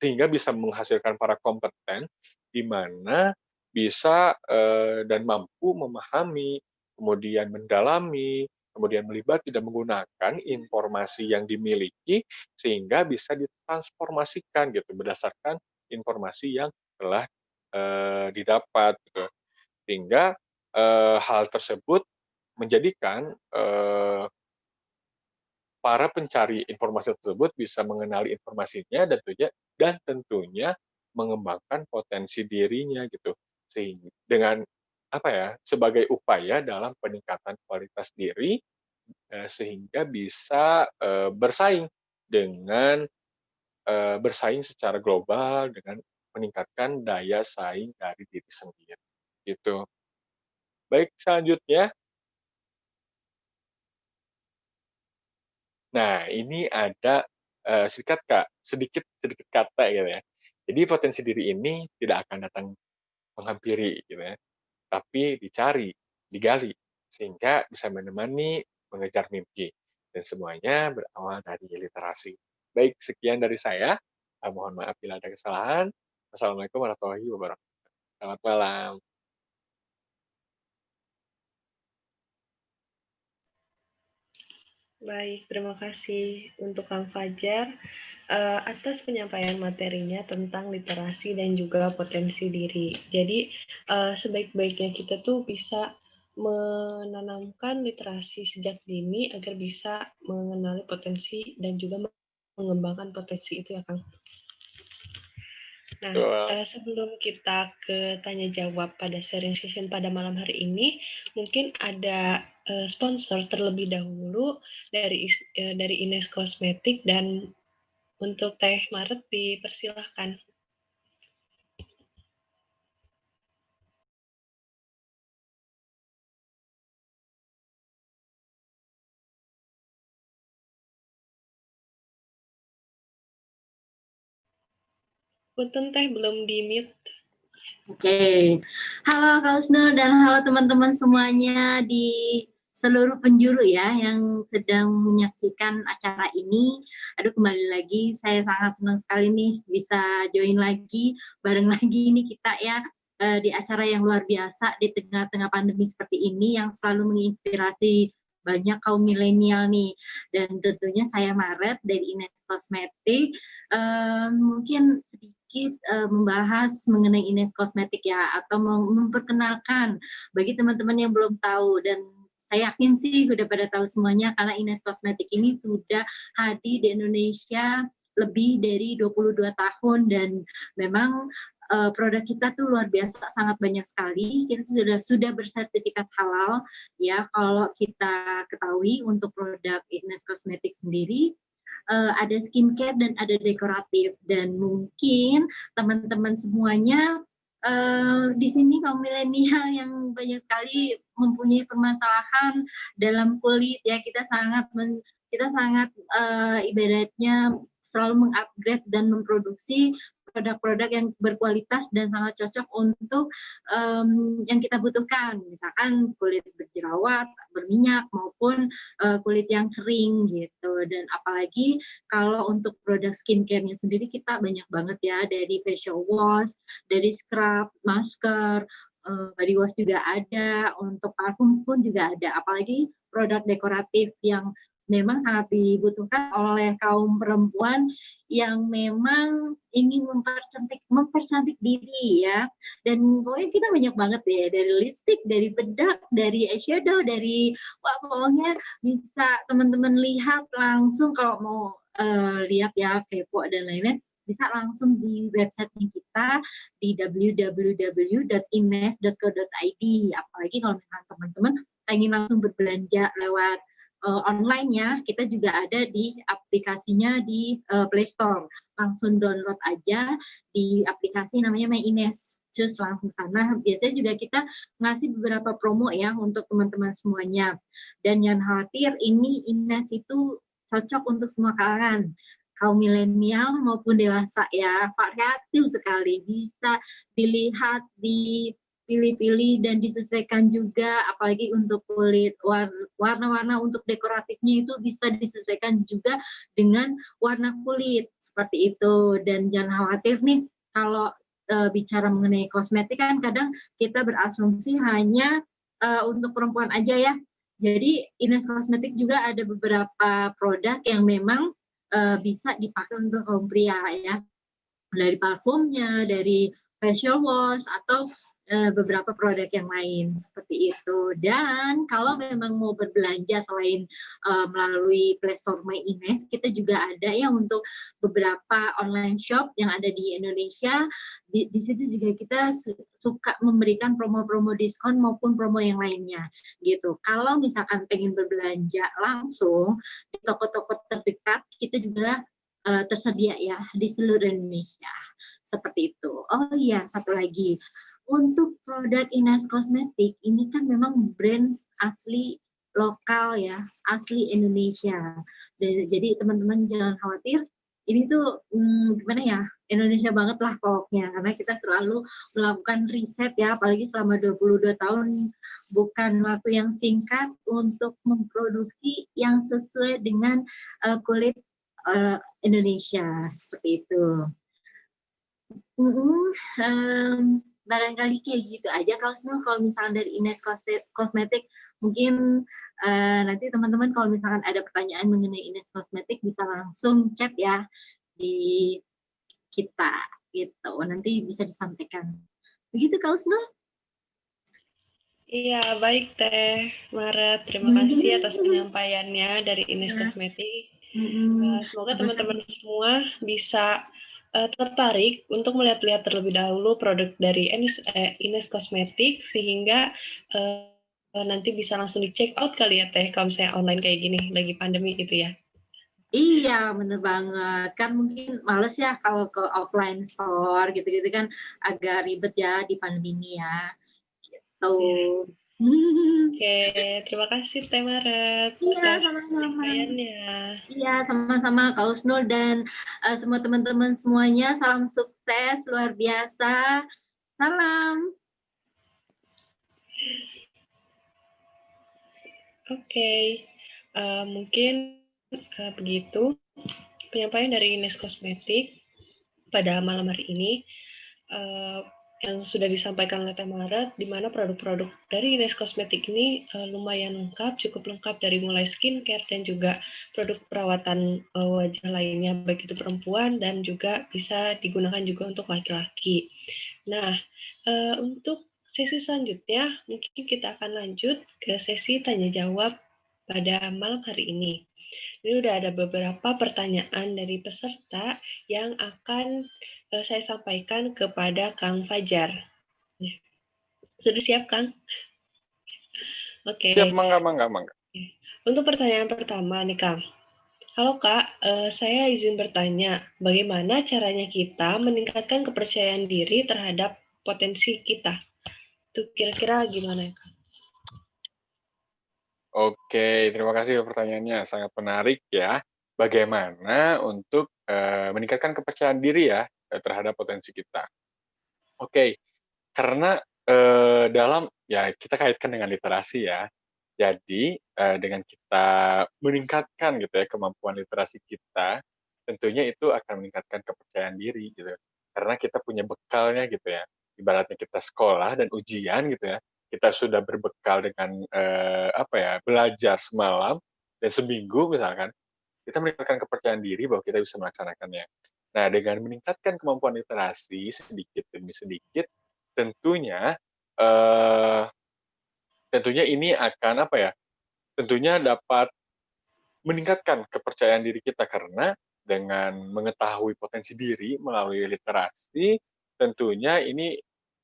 sehingga bisa menghasilkan para kompeten di mana bisa dan mampu memahami, kemudian mendalami, kemudian melibati dan menggunakan informasi yang dimiliki sehingga bisa ditransformasikan gitu berdasarkan informasi yang telah didapat gitu. Sehingga hal tersebut menjadikan para pencari informasi tersebut bisa mengenali informasinya dan tentunya mengembangkan potensi dirinya gitu. Sehingga dengan sebagai upaya dalam peningkatan kualitas diri sehingga bisa bersaing secara global dengan meningkatkan daya saing dari diri sendiri. Gitu. Baik, selanjutnya. Nah, ini ada sedikit sedikit kata gitu ya. Jadi potensi diri ini tidak akan datang menghampiri gitu ya, tapi dicari, digali, sehingga bisa menemani mengejar mimpi. Dan semuanya berawal dari literasi. Baik, sekian dari saya. Mohon maaf bila ada kesalahan. Wassalamualaikum warahmatullahi wabarakatuh. Selamat malam. Baik, terima kasih untuk Kang Fajar atas penyampaian materinya tentang literasi dan juga potensi diri. Jadi, sebaik-baiknya kita tuh bisa menanamkan literasi sejak dini agar bisa mengenali potensi dan juga mengembangkan potensi itu ya, Kang. Nah, sebelum kita ke tanya jawab pada sharing session pada malam hari ini, mungkin ada sponsor terlebih dahulu dari Ines Kosmetik dan untuk Teh Maret dipersilahkan. Punten Teh belum di-mute. Oke. Halo Kak Husnul dan halo teman-teman semuanya di seluruh penjuru ya yang sedang menyaksikan acara ini. Aduh, kembali lagi saya sangat senang sekali nih bisa join lagi bareng lagi nih kita ya di acara yang luar biasa di tengah-tengah pandemi seperti ini yang selalu menginspirasi banyak kaum milenial nih. Dan tentunya saya Maret dari Ines Kosmetik mungkin sedikit membahas mengenai Ines Kosmetik ya, atau memperkenalkan bagi teman-teman yang belum tahu. Dan saya yakin sih udah pada tahu semuanya karena Ines Kosmetik ini sudah hadir di Indonesia lebih dari 22 tahun dan memang produk kita tuh luar biasa, sangat banyak sekali. Kita sudah bersertifikat halal ya. Kalau kita ketahui untuk produk Ines Kosmetik sendiri ada skincare dan ada dekoratif, dan mungkin teman-teman semuanya di sini kaum milenial yang banyak sekali mempunyai permasalahan dalam kulit ya, kita sangat ibaratnya selalu mengupgrade dan memproduksi produk-produk yang berkualitas dan sangat cocok untuk yang kita butuhkan, misalkan kulit berjerawat, berminyak maupun kulit yang kering gitu. Dan apalagi kalau untuk produk skincare-nya sendiri kita banyak banget ya, dari facial wash, dari scrub, masker, body wash juga ada, untuk parfum pun juga ada. Apalagi produk dekoratif yang memang sangat dibutuhkan oleh kaum perempuan yang memang ingin mempercantik diri ya. Dan pokoknya kita banyak banget ya, dari lipstick, dari bedak, dari eyeshadow, dari pokoknya bisa teman-teman lihat langsung kalau mau lihat ya, kepo dan lain-lain, bisa langsung di website kita di www.ines.co.id. Apalagi kalau misalnya teman-teman ingin langsung berbelanja lewat online-nya, kita juga ada di aplikasinya di Play Store. Langsung download aja di aplikasi namanya My Ines. Terus langsung sana. Biasanya juga kita ngasih beberapa promo ya untuk teman-teman semuanya. Dan jangan khawatir, ini Ines itu cocok untuk semua kalangan. Kaum milenial maupun dewasa ya, variatif sekali. Bisa dilihat, pilih-pilih dan disesuaikan juga, apalagi untuk kulit, warna-warna untuk dekoratifnya itu bisa disesuaikan juga dengan warna kulit seperti itu. Dan jangan khawatir nih, kalau bicara mengenai kosmetik kan kadang kita berasumsi hanya untuk perempuan aja ya. Jadi Ines Kosmetik juga ada beberapa produk yang memang bisa dipakai untuk kaum pria ya, dari parfumnya, dari facial wash, atau beberapa produk yang lain seperti itu. Dan kalau memang mau berbelanja selain melalui Play Store My Ines, kita juga ada ya untuk beberapa online shop yang ada di Indonesia. Di situ juga kita suka memberikan promo-promo diskon maupun promo yang lainnya gitu. Kalau misalkan pengen berbelanja langsung di toko-toko terdekat, kita juga tersedia ya di seluruh Indonesia. Seperti itu. Oh iya, satu lagi. Untuk produk Ines Kosmetik, ini kan memang brand asli lokal ya, asli Indonesia. Jadi teman-teman jangan khawatir, ini tuh gimana ya, Indonesia banget lah pokoknya. Karena kita selalu melakukan riset ya, apalagi selama 22 tahun, bukan waktu yang singkat untuk memproduksi yang sesuai dengan kulit Indonesia, seperti itu. Barangkali kayak gitu aja kalau misalnya dari Ines Kosmetik. Mungkin nanti teman-teman kalau misalkan ada pertanyaan mengenai Ines Kosmetik bisa langsung chat ya di kita gitu, nanti bisa disampaikan. Begitu Kak Usnul? Iya, baik Teh Maret. Terima kasih atas penyampaiannya dari Ines Kosmetik. Semoga teman-teman semua bisa tertarik untuk melihat-lihat terlebih dahulu produk dari Ines Kosmetik, sehingga nanti bisa langsung di-check out kali ya Teh, kalau misalnya online kayak gini, lagi pandemi gitu ya. Iya, bener banget. Kan mungkin males ya kalau ke offline store gitu-gitu kan agak ribet ya di pandemi ini ya. Gitu. Oke, terima kasih Teh Maret. Iya, sama-sama. Iya, sama-sama Kak Usnul dan semua teman-teman semuanya. Salam sukses luar biasa. Salam. Oke, mungkin begitu penyampaian dari Ines Kosmetik pada malam hari ini. Yang sudah disampaikan oleh Teh Maret, di mana produk-produk dari Ines Kosmetik ini lumayan lengkap, cukup lengkap dari mulai skincare dan juga produk perawatan wajah lainnya, baik itu perempuan dan juga bisa digunakan juga untuk laki-laki. Nah, untuk sesi selanjutnya, mungkin kita akan lanjut ke sesi tanya jawab pada malam hari ini. Ini udah ada beberapa pertanyaan dari peserta yang akan saya sampaikan kepada Kang Fajar. Sudah siap, Kang? Oke. Siap, mangga. Untuk pertanyaan pertama nih, Kang. Halo Kak, saya izin bertanya, bagaimana caranya kita meningkatkan kepercayaan diri terhadap potensi kita? Itu kira-kira gimana, Kak? Oke, terima kasih pertanyaannya. Sangat menarik ya. Bagaimana untuk meningkatkan kepercayaan diri ya terhadap potensi kita. Oke, karena dalam ya kita kaitkan dengan literasi ya. Jadi dengan kita meningkatkan gitu ya kemampuan literasi kita, tentunya itu akan meningkatkan kepercayaan diri gitu. Karena kita punya bekalnya gitu ya. Ibaratnya kita sekolah dan ujian gitu ya. Kita sudah berbekal dengan apa ya, belajar semalam dan seminggu misalkan, kita meningkatkan kepercayaan diri bahwa kita bisa melaksanakannya. Nah, dengan meningkatkan kemampuan literasi sedikit demi sedikit, tentunya eh, tentunya ini akan apa ya? Tentunya dapat meningkatkan kepercayaan diri kita karena dengan mengetahui potensi diri melalui literasi, tentunya ini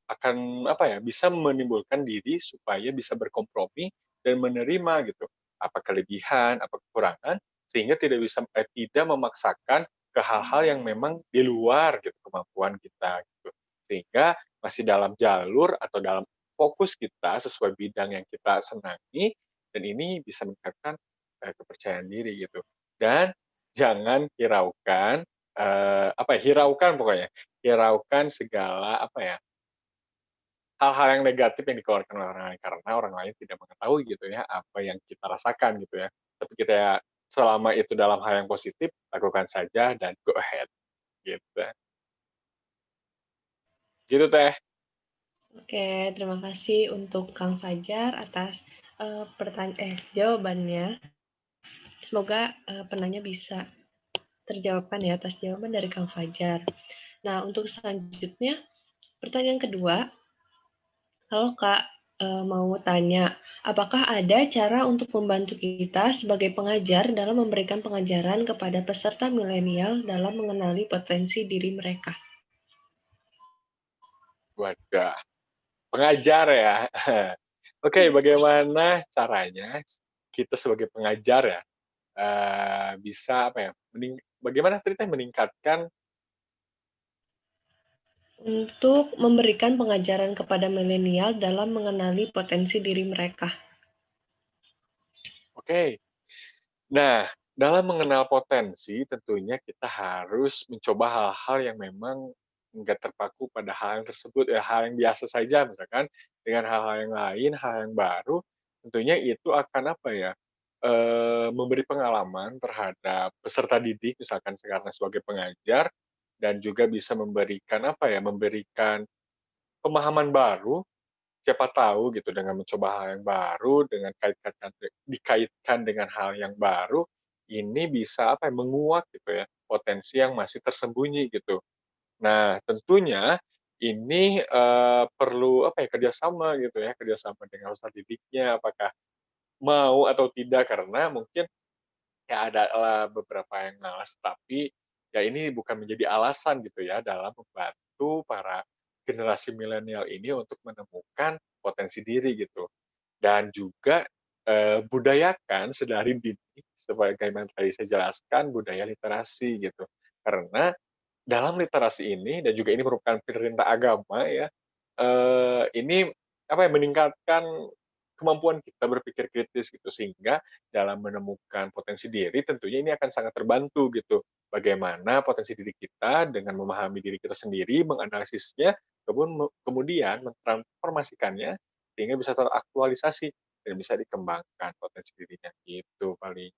akan apa ya? Bisa menimbulkan diri supaya bisa berkompromi dan menerima gitu. Apa kelebihan, apa kekurangan, sehingga tidak memaksakan ke hal-hal yang memang di luar gitu kemampuan kita gitu. Sehingga masih dalam jalur atau dalam fokus kita sesuai bidang yang kita senangi, dan ini bisa meningkatkan kepercayaan diri gitu. Dan jangan hiraukan apa ya, hiraukan pokoknya, hiraukan segala apa ya, hal-hal yang negatif yang dikeluarkan oleh orang lain karena orang lain tidak mengetahui gitu ya apa yang kita rasakan gitu ya. Tapi kita ya selama itu dalam hal yang positif, lakukan saja dan go ahead gitu. Gitu Teh. Oke, terima kasih untuk Kang Fajar atas jawabannya. Semoga penanya bisa terjawabkan ya atas jawaban dari Kang Fajar. Nah, untuk selanjutnya, pertanyaan kedua. Halo Kak, mau tanya, apakah ada cara untuk membantu kita sebagai pengajar dalam memberikan pengajaran kepada peserta milenial dalam mengenali potensi diri mereka? Wadah, pengajar ya. Oke, bagaimana caranya kita sebagai pengajar ya bisa apa ya? Bagaimana ceritanya meningkatkan. Untuk memberikan pengajaran kepada milenial dalam mengenali potensi diri mereka. Oke. Nah, dalam mengenal potensi tentunya kita harus mencoba hal-hal yang memang nggak terpaku pada hal yang tersebut ya, hal yang biasa saja misalkan dengan hal-hal yang lain, hal yang baru, tentunya itu akan apa ya, memberi pengalaman terhadap peserta didik misalkan karena sebagai pengajar dan juga bisa memberikan apa ya, memberikan pemahaman baru. Siapa tahu gitu dengan mencoba hal yang baru, dengan dikaitkan dengan hal yang baru, ini bisa apa ya, menguak gitu ya, potensi yang masih tersembunyi gitu. Nah, tentunya ini perlu apa ya, kerjasama gitu ya, kerjasama dengan peserta didiknya, apakah mau atau tidak, karena mungkin ya ada beberapa yang malas, tapi ya ini bukan menjadi alasan gitu ya dalam membantu para generasi milenial ini untuk menemukan potensi diri gitu. Dan juga budayakan sedari dini sebagaimana tadi saya jelaskan budaya literasi gitu. Karena dalam literasi ini dan juga ini merupakan perintah agama ya, ini apa ya, meningkatkan kemampuan kita berpikir kritis gitu, sehingga dalam menemukan potensi diri tentunya ini akan sangat terbantu gitu. Bagaimana potensi diri kita dengan memahami diri kita sendiri, menganalisisnya, kemudian mentransformasikannya sehingga bisa teraktualisasi dan bisa dikembangkan potensi dirinya, gitu paling.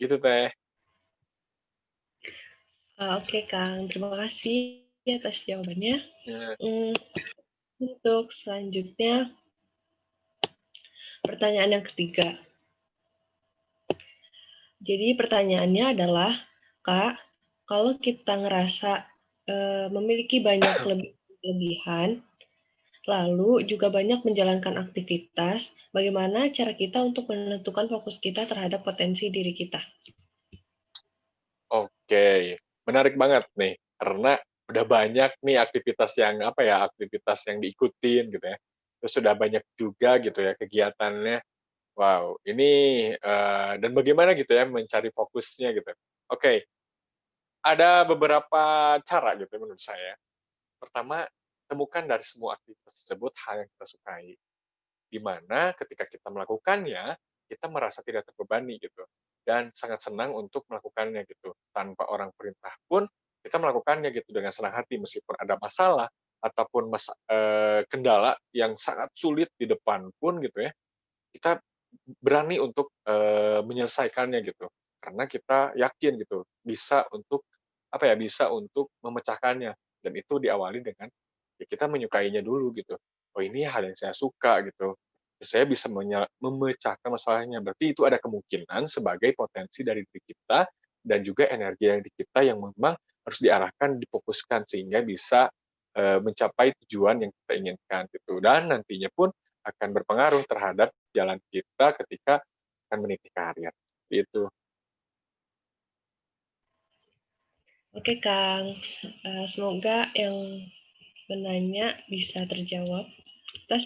Gitu Teh. Oke Kang, terima kasih atas jawabannya. Ya. Untuk selanjutnya, pertanyaan yang ketiga. Jadi pertanyaannya adalah, Kak, kalau kita ngerasa memiliki banyak kelebihan, lalu juga banyak menjalankan aktivitas. Bagaimana cara kita untuk menentukan fokus kita terhadap potensi diri kita? Oke, menarik banget nih, karena udah banyak nih aktivitas yang aktivitas yang diikutin gitu ya. Terus sudah banyak juga gitu ya kegiatannya. Wow, ini dan bagaimana gitu ya mencari fokusnya gitu. Oke, ada beberapa cara gitu ya menurut saya. Pertama, temukan dari semua aktivitas tersebut hal yang kita sukai. Di mana ketika kita melakukannya, kita merasa tidak terbebani gitu, dan sangat senang untuk melakukannya gitu. Tanpa orang perintah pun kita melakukannya gitu dengan senang hati meskipun ada masalah ataupun kendala yang sangat sulit di depan pun gitu ya, kita berani untuk, menyelesaikannya gitu. Karena kita yakin gitu bisa untuk, bisa untuk memecahkannya dan itu diawali dengan, ya kita menyukainya dulu gitu. "Oh ini hal yang saya suka," gitu. Saya bisa memecahkan masalahnya, berarti itu ada kemungkinan sebagai potensi dari diri kita dan juga energi dari kita yang memang harus diarahkan, difokuskan sehingga bisa, mencapai tujuan yang kita inginkan gitu. Dan nantinya pun akan berpengaruh terhadap jalan kita ketika akan meniti karir, gitu. Oke, Kang. Semoga yang menanya bisa terjawab atas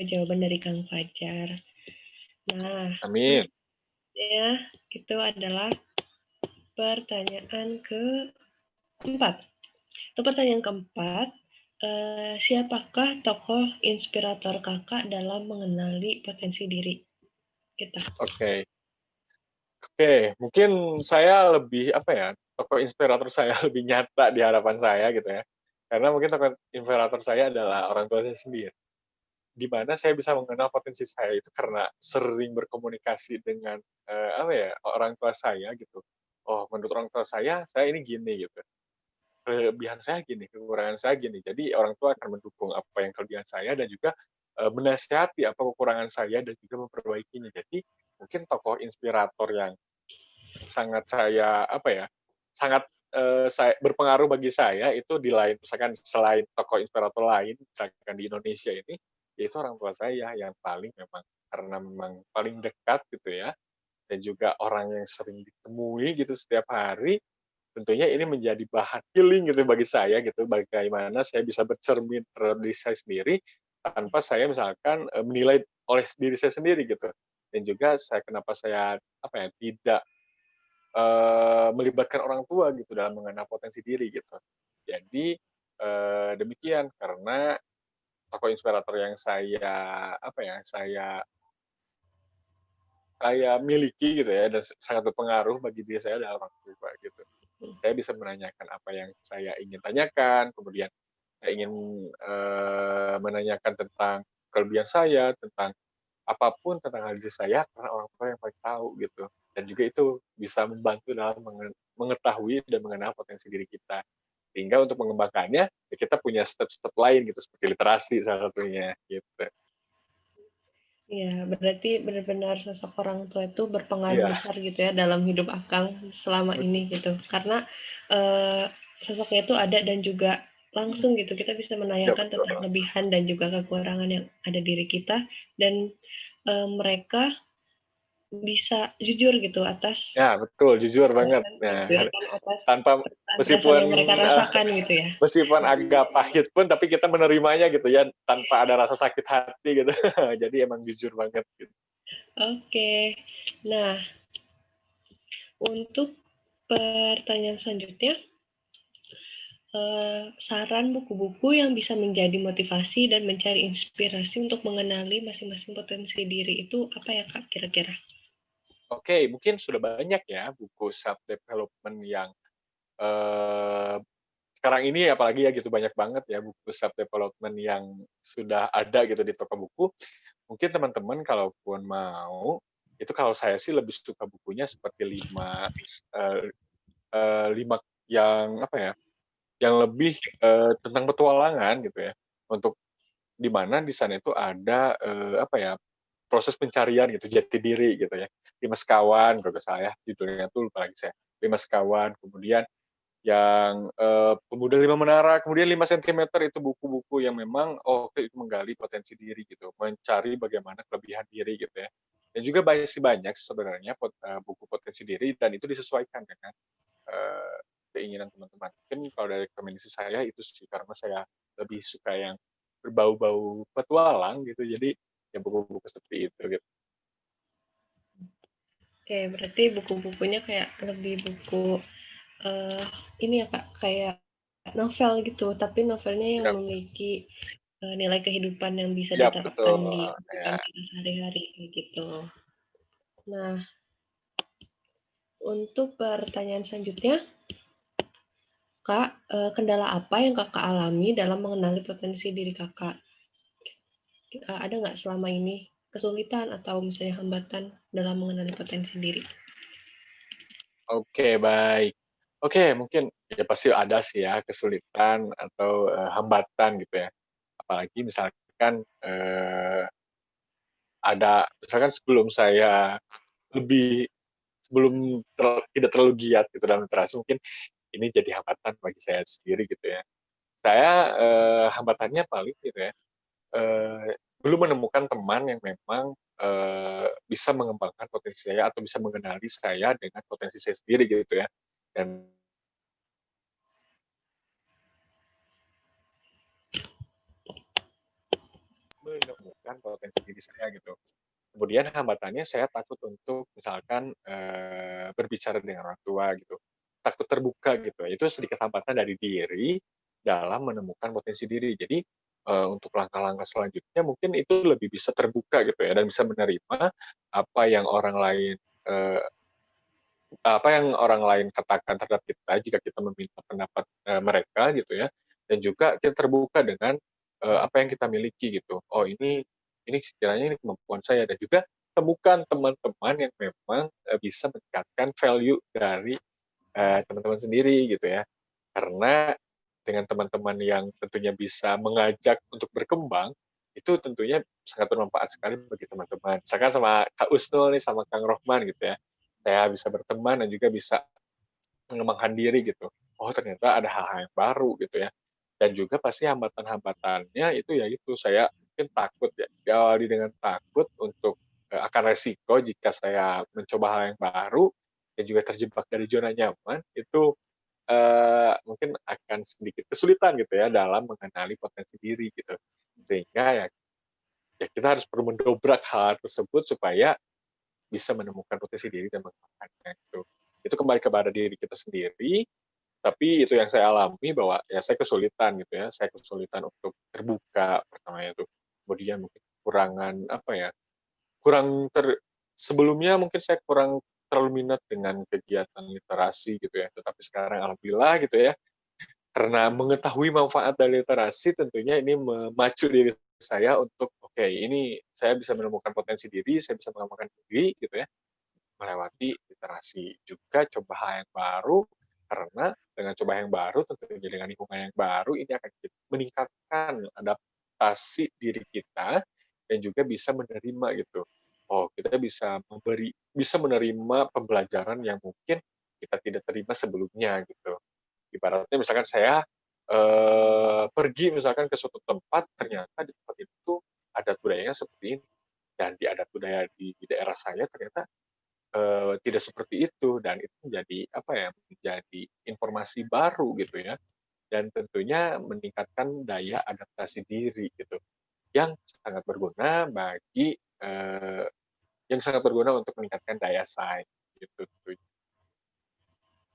jawaban dari Kang Fajar. Nah, Amin. selanjutnya itu adalah pertanyaan keempat. Untuk pertanyaan keempat, siapakah tokoh inspirator Kakak dalam mengenali potensi diri kita? Oke. Oke, mungkin saya lebih, tokoh inspirator saya lebih nyata di hadapan saya gitu ya. Karena mungkin tokoh inspirator saya adalah orang tua saya sendiri. Di mana saya bisa mengenal potensi saya itu karena sering berkomunikasi dengan, orang tua saya gitu. Oh, menurut orang tua saya ini gini gitu. Kelebihan saya gini, kekurangan saya gini. Jadi orang tua akan mendukung apa yang kelebihan saya dan juga, menasihati apa kekurangan saya dan juga memperbaikinya. Jadi mungkin tokoh inspirator yang sangat saya, sangat, saya berpengaruh bagi saya itu di lain misalkan selain tokoh inspirator lain, misalkan di Indonesia ini, yaitu orang tua saya yang paling memang karena memang paling dekat gitu ya, dan juga orang yang sering ditemui gitu setiap hari, tentunya ini menjadi bahan healing gitu bagi saya gitu, bagaimana saya bisa bercermin terhadap diri saya sendiri, tanpa saya misalkan, menilai oleh diri saya sendiri gitu. Dan juga kenapa saya, tidak, melibatkan orang tua gitu dalam mengenal potensi diri gitu. Jadi, demikian karena tokoh inspirator yang saya miliki gitu ya dan sangat berpengaruh bagi diri saya adalah orang tua gitu. Saya bisa menanyakan apa yang saya ingin tanyakan, kemudian saya ingin, menanyakan tentang kelebihan saya, tentang apapun tentang diri saya, karena orang tua yang paling tahu gitu. Dan juga itu bisa membantu dalam mengetahui dan mengenal potensi diri kita. Sehingga untuk mengembangkannya, ya kita punya step-step lain gitu, seperti literasi salah satunya gitu. Ya, berarti benar-benar sosok orang tua itu berpengaruh Iya, besar gitu ya dalam hidup Akang selama ini gitu. Karena sosoknya itu ada dan juga langsung gitu kita bisa iya menanyakan betul. tentang kelebihan dan juga kekurangan yang ada diri kita dan mereka bisa jujur gitu atas Ya betul, jujur banget. gitu Nah, ya kan atas tanpa perasaan meskipun yang mereka rasakan gitu ya. meskipun agak pahit pun, tapi kita menerimanya gitu ya, tanpa ada rasa sakit hati gitu. Jadi emang jujur banget gitu. Oke. Nah, untuk pertanyaan selanjutnya, saran buku-buku yang bisa menjadi motivasi dan mencari inspirasi untuk mengenali masing-masing potensi diri itu apa ya Kak kira-kira? Oke, mungkin sudah banyak ya buku self development yang eh, sekarang ini apalagi ya gitu banyak banget ya buku self development yang sudah ada gitu di toko buku. Mungkin teman-teman kalaupun mau itu kalau saya sih lebih suka bukunya seperti eh, lima yang yang lebih tentang petualangan gitu ya. Untuk di mana di sana itu ada proses pencarian gitu jati diri gitu ya. 5 sekawan kalau nggak salah ya judulnya tuh lupa lagi saya. 5 sekawan kemudian yang Pemuda Lima Menara, kemudian 5 cm itu buku-buku yang memang itu menggali potensi diri gitu, mencari bagaimana kelebihan diri gitu ya. Dan juga masih banyak sebenarnya buku potensi diri dan itu disesuaikan dengan keinginan teman-teman. Mungkin kalau dari rekomendasi saya itu sih karena saya lebih suka yang berbau-bau petualang gitu, jadi ya buku-buku seperti itu gitu. Oke, berarti buku-bukunya kayak lebih buku ini ya Kak, kayak novel gitu, tapi novelnya yang Ya, memiliki nilai kehidupan yang bisa ya betul. diterapkan di kehidupan Ya. kita sehari-hari gitu. Nah, untuk pertanyaan selanjutnya, Kak, kendala apa yang Kakak alami dalam mengenali potensi diri Kakak? Ada nggak selama ini kesulitan atau misalnya hambatan dalam mengenali potensi diri? Oke, baik. Oke, mungkin ya pasti ada sih ya kesulitan atau hambatan gitu ya. Apalagi misalkan ada misalkan tidak terlalu giat gitu dalam literasi, mungkin ini jadi hambatan bagi saya sendiri gitu ya. Saya hambatannya paling gitu ya, belum menemukan teman yang memang bisa mengembangkan potensi saya atau bisa mengenali saya dengan potensi saya sendiri gitu ya. Dan menemukan potensi diri saya gitu. Kemudian hambatannya saya takut untuk misalkan berbicara dengan orang tua gitu, takut terbuka gitu. Itu sedikit hambatan dari diri dalam menemukan potensi diri. Jadi untuk langkah-langkah selanjutnya mungkin itu lebih bisa terbuka gitu ya dan bisa menerima apa yang orang lain eh, katakan terhadap kita jika kita meminta pendapat mereka gitu ya, dan juga kita terbuka dengan apa yang kita miliki gitu. Oh ini sekiranya ini kemampuan saya, dan juga temukan teman-teman yang memang bisa meningkatkan value dari teman-teman sendiri gitu ya. Karena dengan teman-teman yang tentunya bisa mengajak untuk berkembang, itu tentunya sangat bermanfaat sekali bagi teman-teman. Misalkan sama Kak Usnul nih, sama Kang Rohman gitu ya, saya bisa berteman dan juga bisa mengembangkan diri gitu. Oh ternyata ada hal-hal yang baru gitu ya. Dan juga pasti hambatan-hambatannya itu ya itu saya mungkin takut ya. Diawali dengan takut untuk akan resiko jika saya mencoba hal yang baru dan juga terjebak dari zona nyaman, itu mungkin akan sedikit kesulitan gitu ya dalam mengenali potensi diri gitu. Sehingga ya kita harus perlu mendobrak hal tersebut supaya bisa menemukan potensi diri dan mengembangkannya gitu. Itu kembali kepada diri kita sendiri, tapi itu yang saya alami bahwa ya saya kesulitan gitu ya, saya kesulitan untuk terbuka pertamanya itu. Kemudian mungkin kekurangan apa ya, sebelumnya mungkin saya kurang terlalu minat dengan kegiatan literasi gitu ya, tetapi sekarang alhamdulillah gitu ya, karena mengetahui manfaat dari literasi tentunya ini memacu diri saya untuk oke, ini saya bisa menemukan potensi diri, saya bisa mengembangkan diri gitu ya, melewati literasi. Juga coba hal yang baru, karena dengan coba yang baru tentunya dengan lingkungan yang baru ini akan meningkatkan adaptasi diri kita dan juga bisa menerima gitu. Oh, kita bisa menerima pembelajaran yang mungkin kita tidak terima sebelumnya gitu. Ibaratnya misalkan saya pergi misalkan ke suatu tempat, ternyata di tempat itu adat budayanya seperti ini, dan di adat budaya di daerah saya ternyata tidak seperti itu, dan itu menjadi apa ya, menjadi informasi baru gitu ya, dan tentunya meningkatkan daya adaptasi diri gitu, yang sangat berguna bagi yang sangat berguna untuk meningkatkan daya saing gitu.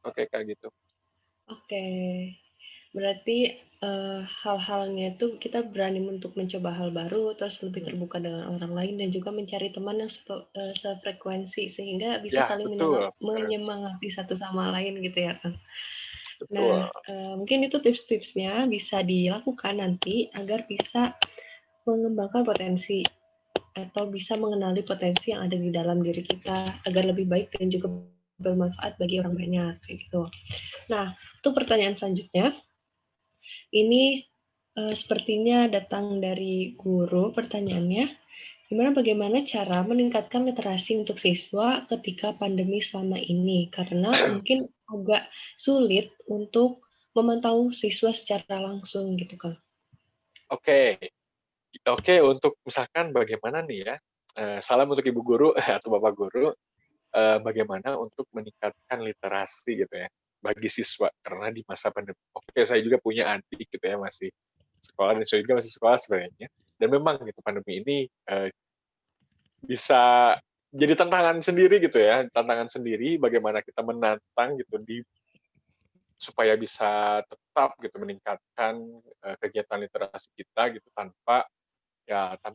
Oke kayak gitu. Oke, berarti hal-halnya itu kita berani untuk mencoba hal baru, terus lebih terbuka dengan orang lain, dan juga mencari teman yang sefrekuensi sehingga bisa Ya saling betul, menyemangati satu sama lain gitu ya, Kang. Nah, betul. mungkin itu tips-tipsnya bisa dilakukan nanti agar bisa mengembangkan potensi atau bisa mengenali potensi yang ada di dalam diri kita agar lebih baik dan juga bermanfaat bagi orang banyak kayak gitu. Nah, untuk pertanyaan selanjutnya, ini sepertinya datang dari guru pertanyaannya. Bagaimana cara meningkatkan literasi untuk siswa ketika pandemi selama ini? Karena mungkin agak sulit untuk memantau siswa secara langsung gitu, Kang. Oke, oke, untuk misalkan bagaimana nih ya, salam untuk Ibu Guru atau Bapak Guru, bagaimana untuk meningkatkan literasi gitu ya, bagi siswa, karena di masa pandemi. Oke, saya juga punya adik gitu ya, masih sekolah, dan saya juga masih sekolah sebenarnya. Dan memang gitu, pandemi ini bisa jadi tantangan sendiri gitu ya, tantangan sendiri bagaimana kita menantang gitu supaya bisa tetap gitu meningkatkan kegiatan literasi kita gitu tanpa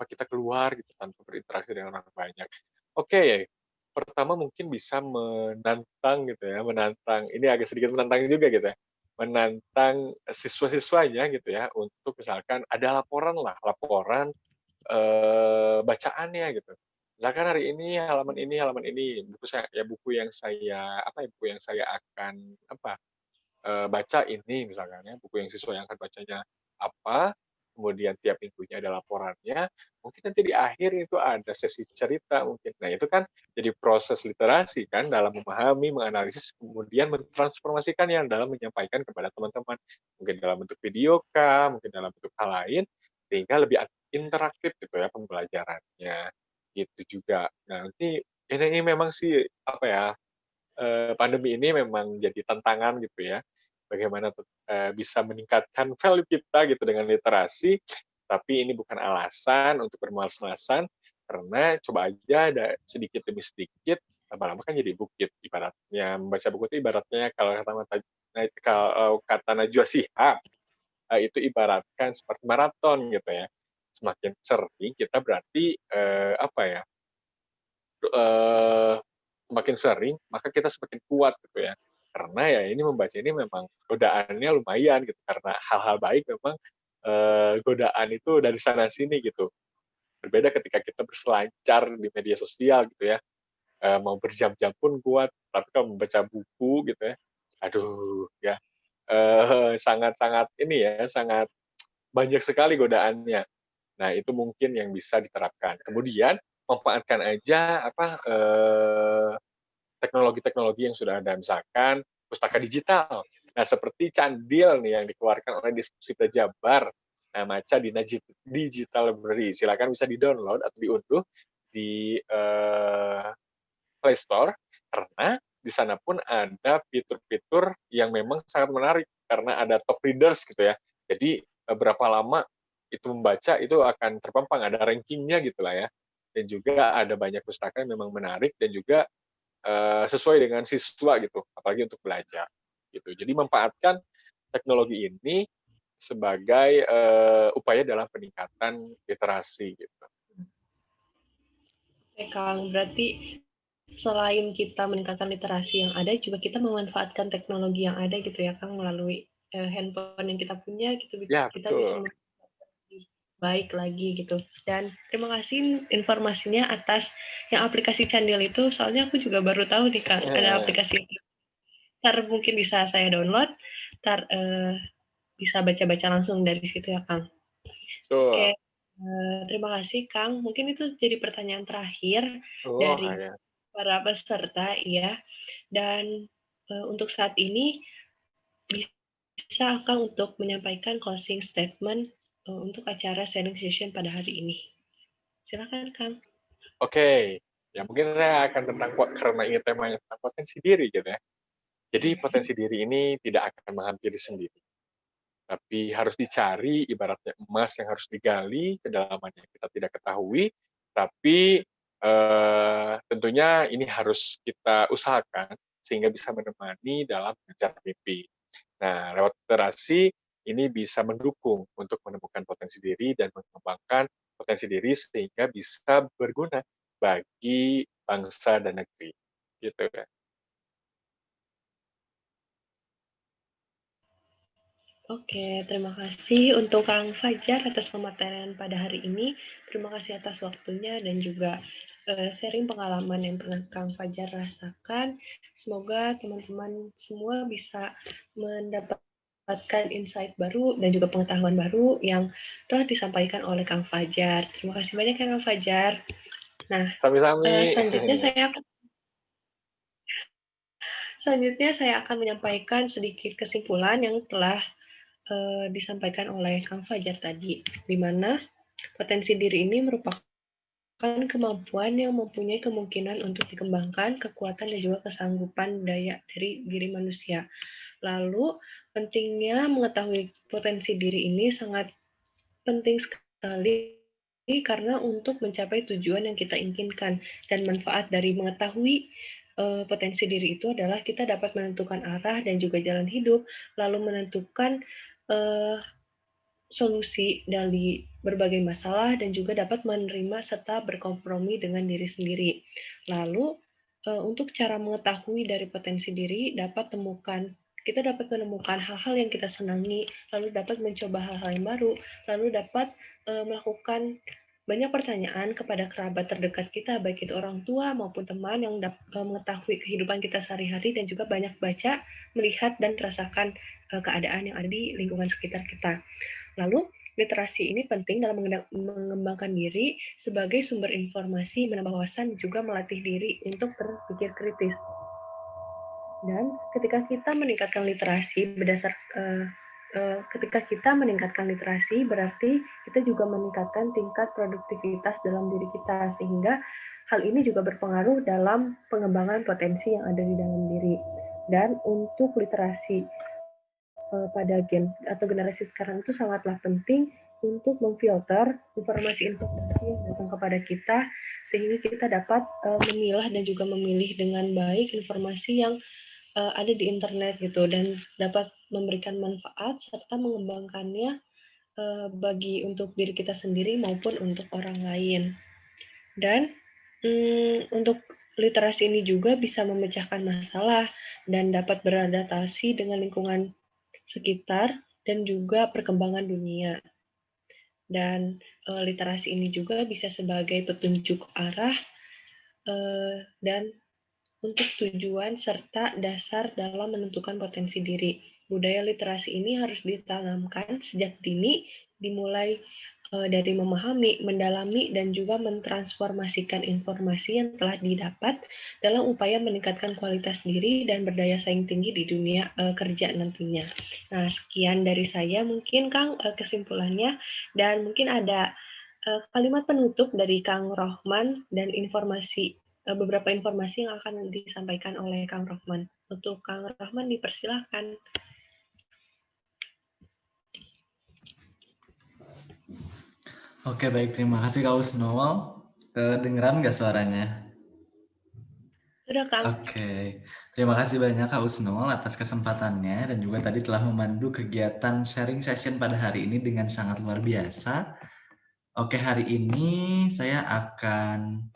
kita keluar gitu, tanpa berinteraksi dengan orang banyak. Oke, pertama mungkin bisa menantang gitu ya, menantang, ini agak sedikit menantang juga gitu ya, menantang siswa-siswanya gitu ya, untuk misalkan ada laporan bacaannya gitu. Misalkan hari halaman ini, buku yang saya buku yang saya akan baca ini misalkan ya, buku yang siswa yang akan bacanya apa, kemudian tiap minggunya ada laporannya, mungkin nanti di akhir itu ada sesi cerita mungkin. Nah, itu kan jadi proses literasi kan dalam memahami, menganalisis, kemudian mentransformasikannya dalam menyampaikan kepada teman-teman. Mungkin dalam bentuk video kah, mungkin dalam bentuk hal lain, sehingga lebih interaktif gitu ya pembelajarannya. Gitu juga. Nah, nanti ini memang sih pandemi ini memang jadi tantangan gitu ya, bagaimana bisa meningkatkan value kita gitu dengan literasi, tapi ini bukan alasan untuk bermalas-malasan, karena coba aja ada sedikit demi sedikit, lama-lama kan jadi bukit ibaratnya. Membaca buku itu ibaratnya kalau kata Najwa Shihab, itu ibaratkan seperti maraton gitu ya. Semakin sering kita berarti eh, semakin sering, maka kita semakin kuat gitu ya. Karena ya ini membaca ini memang godaannya lumayan gitu, karena hal-hal baik memang godaan itu dari sana sini gitu. Berbeda ketika kita berselancar di media sosial gitu ya, mau berjam-jam pun kuat, tapi kalau membaca buku gitu ya, aduh ya sangat-sangat ini ya, sangat banyak sekali godaannya. Nah, itu mungkin yang bisa diterapkan. Kemudian manfaatkan aja teknologi-teknologi yang sudah ada, misalkan pustaka digital. Nah, seperti Candil nih yang dikeluarkan oleh Diskusi Jabar, nah, Maca di Digital Library. Silakan bisa di-download atau diunduh di Play Store, karena di sana pun ada fitur-fitur yang memang sangat menarik, karena ada top readers gitu ya. Jadi, berapa lama itu membaca itu akan terpampang, ada rankingnya gitu lah ya. Dan juga ada banyak pustaka yang memang menarik dan juga sesuai dengan siswa gitu, apalagi untuk belajar gitu. Jadi manfaatkan teknologi ini sebagai upaya dalam peningkatan literasi gitu. Oke, Kang. Berarti selain kita meningkatkan literasi yang ada, juga kita memanfaatkan teknologi yang ada gitu ya, Kang, melalui handphone yang kita punya, gitu, Ya, kita bisa betul. lebih baik lagi gitu. Dan terima kasih informasinya atas yang aplikasi Candil itu, soalnya aku juga baru tahu nih, Kang, ada aplikasi itu. Ntar mungkin bisa saya download, ntar bisa baca-baca langsung dari situ ya, Kang. Betul. Oke, terima kasih, Kang. Mungkin itu jadi pertanyaan terakhir Oh, dari ya. para peserta, ya. Dan untuk saat ini bisa Kang untuk menyampaikan closing statement untuk acara sharing session pada hari ini. Silakan, Kang. Oke, ya mungkin saya akan karena ini temanya tentang potensi diri gitu ya. Jadi potensi diri ini tidak akan menghampiri sendiri, tapi harus dicari, ibaratnya emas yang harus digali, kedalamannya kita tidak ketahui, tapi tentunya ini harus kita usahakan sehingga bisa menemani dalam mengejar mimpi. Nah, lewat literasi ini bisa mendukung untuk menemukan potensi diri dan mengembangkan potensi diri sehingga bisa berguna bagi bangsa dan negeri. Gitu kan. Oke, terima kasih untuk Kang Fajar atas pematerian pada hari ini. Terima kasih atas waktunya dan juga sharing pengalaman yang pernah Kang Fajar rasakan. Semoga teman-teman semua bisa mendapatkan insight baru dan juga pengetahuan baru yang telah disampaikan oleh Kang Fajar. Terima kasih banyak ya Kang Fajar. Nah, Sami-sami. selanjutnya Selanjutnya saya akan menyampaikan sedikit kesimpulan yang telah disampaikan oleh Kang Fajar tadi, di mana potensi diri ini merupakan kemampuan yang mempunyai kemungkinan untuk dikembangkan, kekuatan dan juga kesanggupan daya dari diri manusia. Lalu, pentingnya mengetahui potensi diri ini sangat penting sekali karena untuk mencapai tujuan yang kita inginkan, dan manfaat dari mengetahui potensi diri itu adalah kita dapat menentukan arah dan juga jalan hidup, lalu menentukan solusi dari berbagai masalah, dan juga dapat menerima serta berkompromi dengan diri sendiri. Lalu, untuk cara mengetahui dari potensi diri, kita dapat menemukan hal-hal yang kita senangi, lalu dapat mencoba hal-hal yang baru, lalu dapat melakukan banyak pertanyaan kepada kerabat terdekat kita, baik itu orang tua maupun teman yang mengetahui kehidupan kita sehari-hari, dan juga banyak baca, melihat, dan merasakan keadaan yang ada di lingkungan sekitar kita. Lalu, literasi ini penting dalam mengembangkan diri sebagai sumber informasi, menambah wawasan, juga melatih diri untuk berpikir kritis. Dan ketika kita meningkatkan literasi berarti kita juga meningkatkan tingkat produktivitas dalam diri kita, sehingga hal ini juga berpengaruh dalam pengembangan potensi yang ada di dalam diri. Dan untuk literasi pada generasi sekarang itu sangatlah penting untuk memfilter informasi-informasi yang datang kepada kita, sehingga kita dapat memilah dan juga memilih dengan baik informasi yang ada di internet gitu, dan dapat memberikan manfaat serta mengembangkannya bagi untuk diri kita sendiri maupun untuk orang lain. Dan untuk literasi ini juga bisa memecahkan masalah dan dapat beradaptasi dengan lingkungan sekitar dan juga perkembangan dunia. Dan literasi ini juga bisa sebagai petunjuk arah dan untuk tujuan serta dasar dalam menentukan potensi diri. Budaya literasi ini harus ditanamkan sejak dini, dimulai dari memahami, mendalami, dan juga mentransformasikan informasi yang telah didapat dalam upaya meningkatkan kualitas diri dan berdaya saing tinggi di dunia kerja nantinya. Nah, sekian dari saya mungkin, Kang, kesimpulannya, dan mungkin ada kalimat penutup dari Kang Rohman dan beberapa informasi yang akan disampaikan oleh Kang Rohman. Untuk Kang Rohman dipersilahkan. Oke, baik. Terima kasih Kak Usnul. Kedengeran nggak suaranya? Sudah, Kang. Oke. Terima kasih banyak Kak Usnul atas kesempatannya, dan juga tadi telah memandu kegiatan sharing session pada hari ini dengan sangat luar biasa. Oke, hari ini saya akan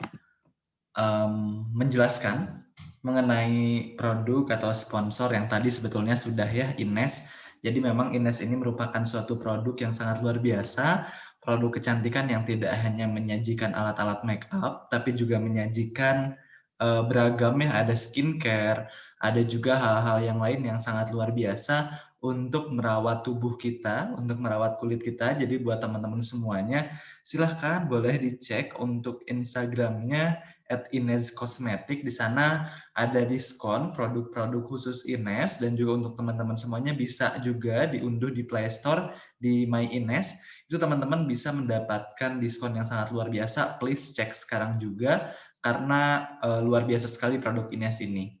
menjelaskan mengenai produk atau sponsor yang tadi sebetulnya sudah ya, Ines. Jadi memang Ines ini merupakan suatu produk yang sangat luar biasa, produk kecantikan yang tidak hanya menyajikan alat-alat make up, tapi juga menyajikan beragam ya, ada skincare, ada juga hal-hal yang lain yang sangat luar biasa untuk merawat tubuh kita, untuk merawat kulit kita. Jadi buat teman-teman semuanya, silahkan boleh dicek untuk Instagramnya @Ines Cosmetic. Di sana ada diskon produk-produk khusus Ines, dan juga untuk teman-teman semuanya bisa juga diunduh di Play Store di My Ines. Itu teman-teman bisa mendapatkan diskon yang sangat luar biasa. Please cek sekarang juga karena luar biasa sekali produk Ines ini.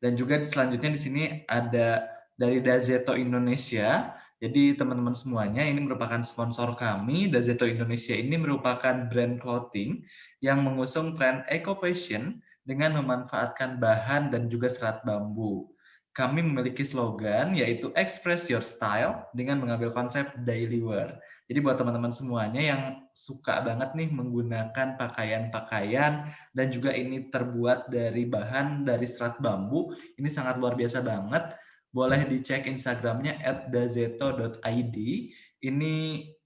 Dan juga selanjutnya di sini ada dari Dazeto Indonesia. Jadi teman-teman semuanya, ini merupakan sponsor kami. Dazeto Indonesia ini merupakan brand clothing yang mengusung tren eco fashion dengan memanfaatkan bahan dan juga serat bambu. Kami memiliki slogan yaitu Express Your Style dengan mengambil konsep daily wear. Jadi buat teman-teman semuanya yang suka banget nih menggunakan pakaian-pakaian dan juga ini terbuat dari bahan dari serat bambu, ini sangat luar biasa banget. Boleh dicek Instagramnya @dazeto.id. Ini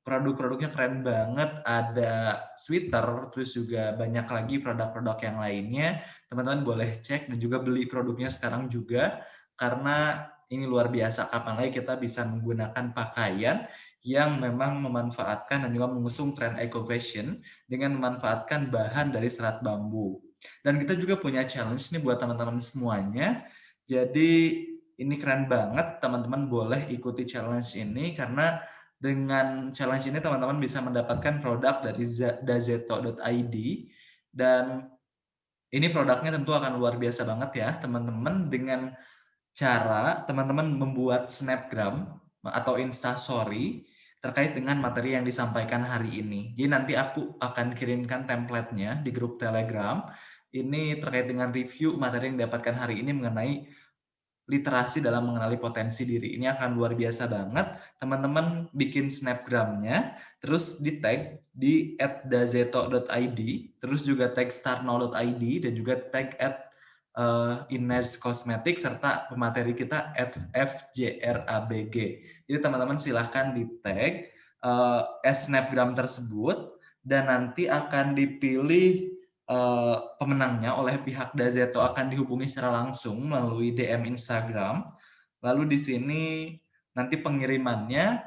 produk-produknya keren banget, ada sweater, terus juga banyak lagi produk-produk yang lainnya. Teman-teman boleh cek dan juga beli produknya sekarang juga, karena ini luar biasa. Kapan lagi kita bisa menggunakan pakaian yang memang memanfaatkan dan juga mengusung tren eco fashion dengan memanfaatkan bahan dari serat bambu. Dan kita juga punya challenge nih buat teman-teman semuanya. Jadi ini keren banget, teman-teman boleh ikuti challenge ini karena dengan challenge ini teman-teman bisa mendapatkan produk dari dazeto.id dan ini produknya tentu akan luar biasa banget ya teman-teman, dengan cara teman-teman membuat snapgram atau instastory terkait dengan materi yang disampaikan hari ini. Jadi nanti aku akan kirimkan template-nya di grup Telegram. Ini terkait dengan review materi yang didapatkan hari ini mengenai literasi dalam mengenali potensi diri. Ini akan luar biasa banget. Teman-teman bikin snapgramnya, terus di tag di @dazeto.id, terus juga tag starnow.id, dan juga tag Ines Cosmetic, serta pemateri kita @fjrabg. Jadi teman-teman silahkan di tag snapgram tersebut, dan nanti akan dipilih pemenangnya oleh pihak Dazeto, akan dihubungi secara langsung melalui DM Instagram. Lalu di sini nanti pengirimannya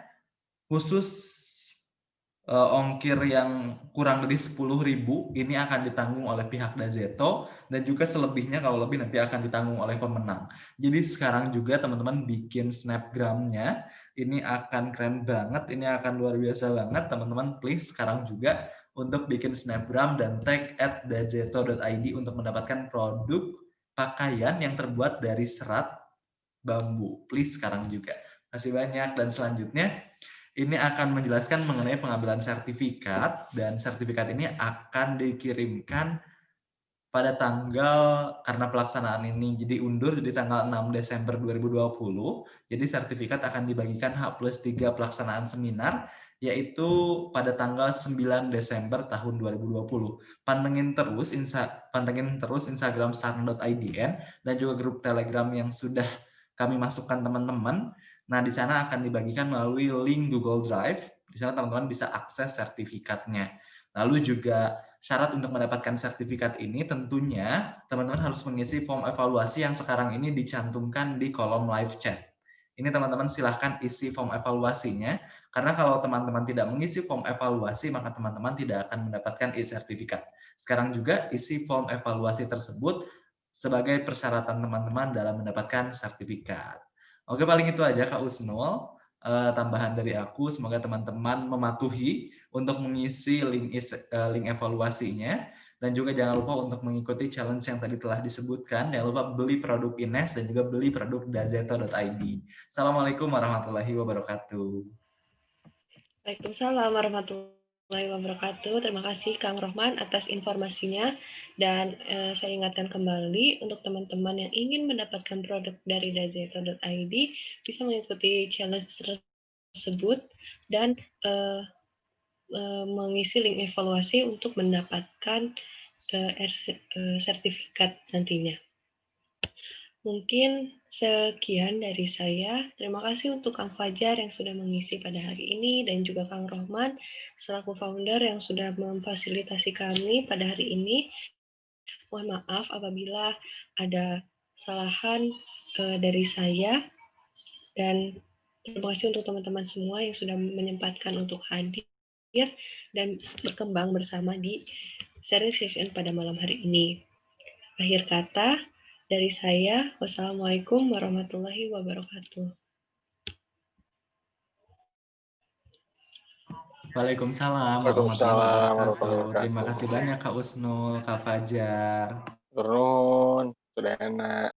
khusus ongkir yang kurang lebih 10.000 ini akan ditanggung oleh pihak Dazeto, dan juga selebihnya kalau lebih nanti akan ditanggung oleh pemenang. Jadi sekarang juga teman-teman bikin snapgramnya, ini akan keren banget, ini akan luar biasa banget. Teman-teman please sekarang juga untuk bikin snapgram dan tag @dazeto.id untuk mendapatkan produk pakaian yang terbuat dari serat bambu. Please sekarang juga. Terima kasih banyak. Dan selanjutnya ini akan menjelaskan mengenai pengambilan sertifikat, dan sertifikat ini akan dikirimkan pada tanggal, karena pelaksanaan ini jadi undur, jadi tanggal 6 Desember 2020. Jadi sertifikat akan dibagikan H+3 pelaksanaan seminar, yaitu pada tanggal 9 Desember tahun 2020. Pantengin terus Instagram starnow.idn dan juga grup Telegram yang sudah kami masukkan teman-teman. Nah, di sana akan dibagikan melalui link Google Drive. Di sana teman-teman bisa akses sertifikatnya. Lalu juga syarat untuk mendapatkan sertifikat ini tentunya teman-teman harus mengisi form evaluasi yang sekarang ini dicantumkan di kolom live chat. Ini teman-teman silahkan isi form evaluasinya, karena kalau teman-teman tidak mengisi form evaluasi, maka teman-teman tidak akan mendapatkan e-sertifikat. Sekarang juga isi form evaluasi tersebut sebagai persyaratan teman-teman dalam mendapatkan sertifikat. Oke, paling itu aja Kak Usnul, tambahan dari aku. Semoga teman-teman mematuhi untuk mengisi link evaluasinya, dan juga jangan lupa untuk mengikuti challenge yang tadi telah disebutkan. Jangan lupa beli produk Ines dan juga beli produk dazeto.id. Assalamualaikum warahmatullahi wabarakatuh. Waalaikumsalam warahmatullahi wabarakatuh. Terima kasih Kang Rohman atas informasinya, dan saya ingatkan kembali untuk teman-teman yang ingin mendapatkan produk dari dazeto.id bisa mengikuti challenge tersebut dan mengisi link evaluasi untuk mendapatkan sertifikat nantinya. Mungkin sekian dari saya. Terima kasih untuk Kang Fajar yang sudah mengisi pada hari ini, dan juga Kang Rohman selaku founder yang sudah memfasilitasi kami pada hari ini. Mohon maaf apabila ada kesalahan dari saya, dan terima kasih untuk teman-teman semua yang sudah menyempatkan untuk hadir dan berkembang bersama di sharing session pada malam hari ini. Akhir kata dari saya, wassalamualaikum warahmatullahi wabarakatuh. Waalaikumsalam warahmatullahi wabarakatuh. Terima kasih banyak Kak Usnul, Kak Fajar. Turun, sudah enak.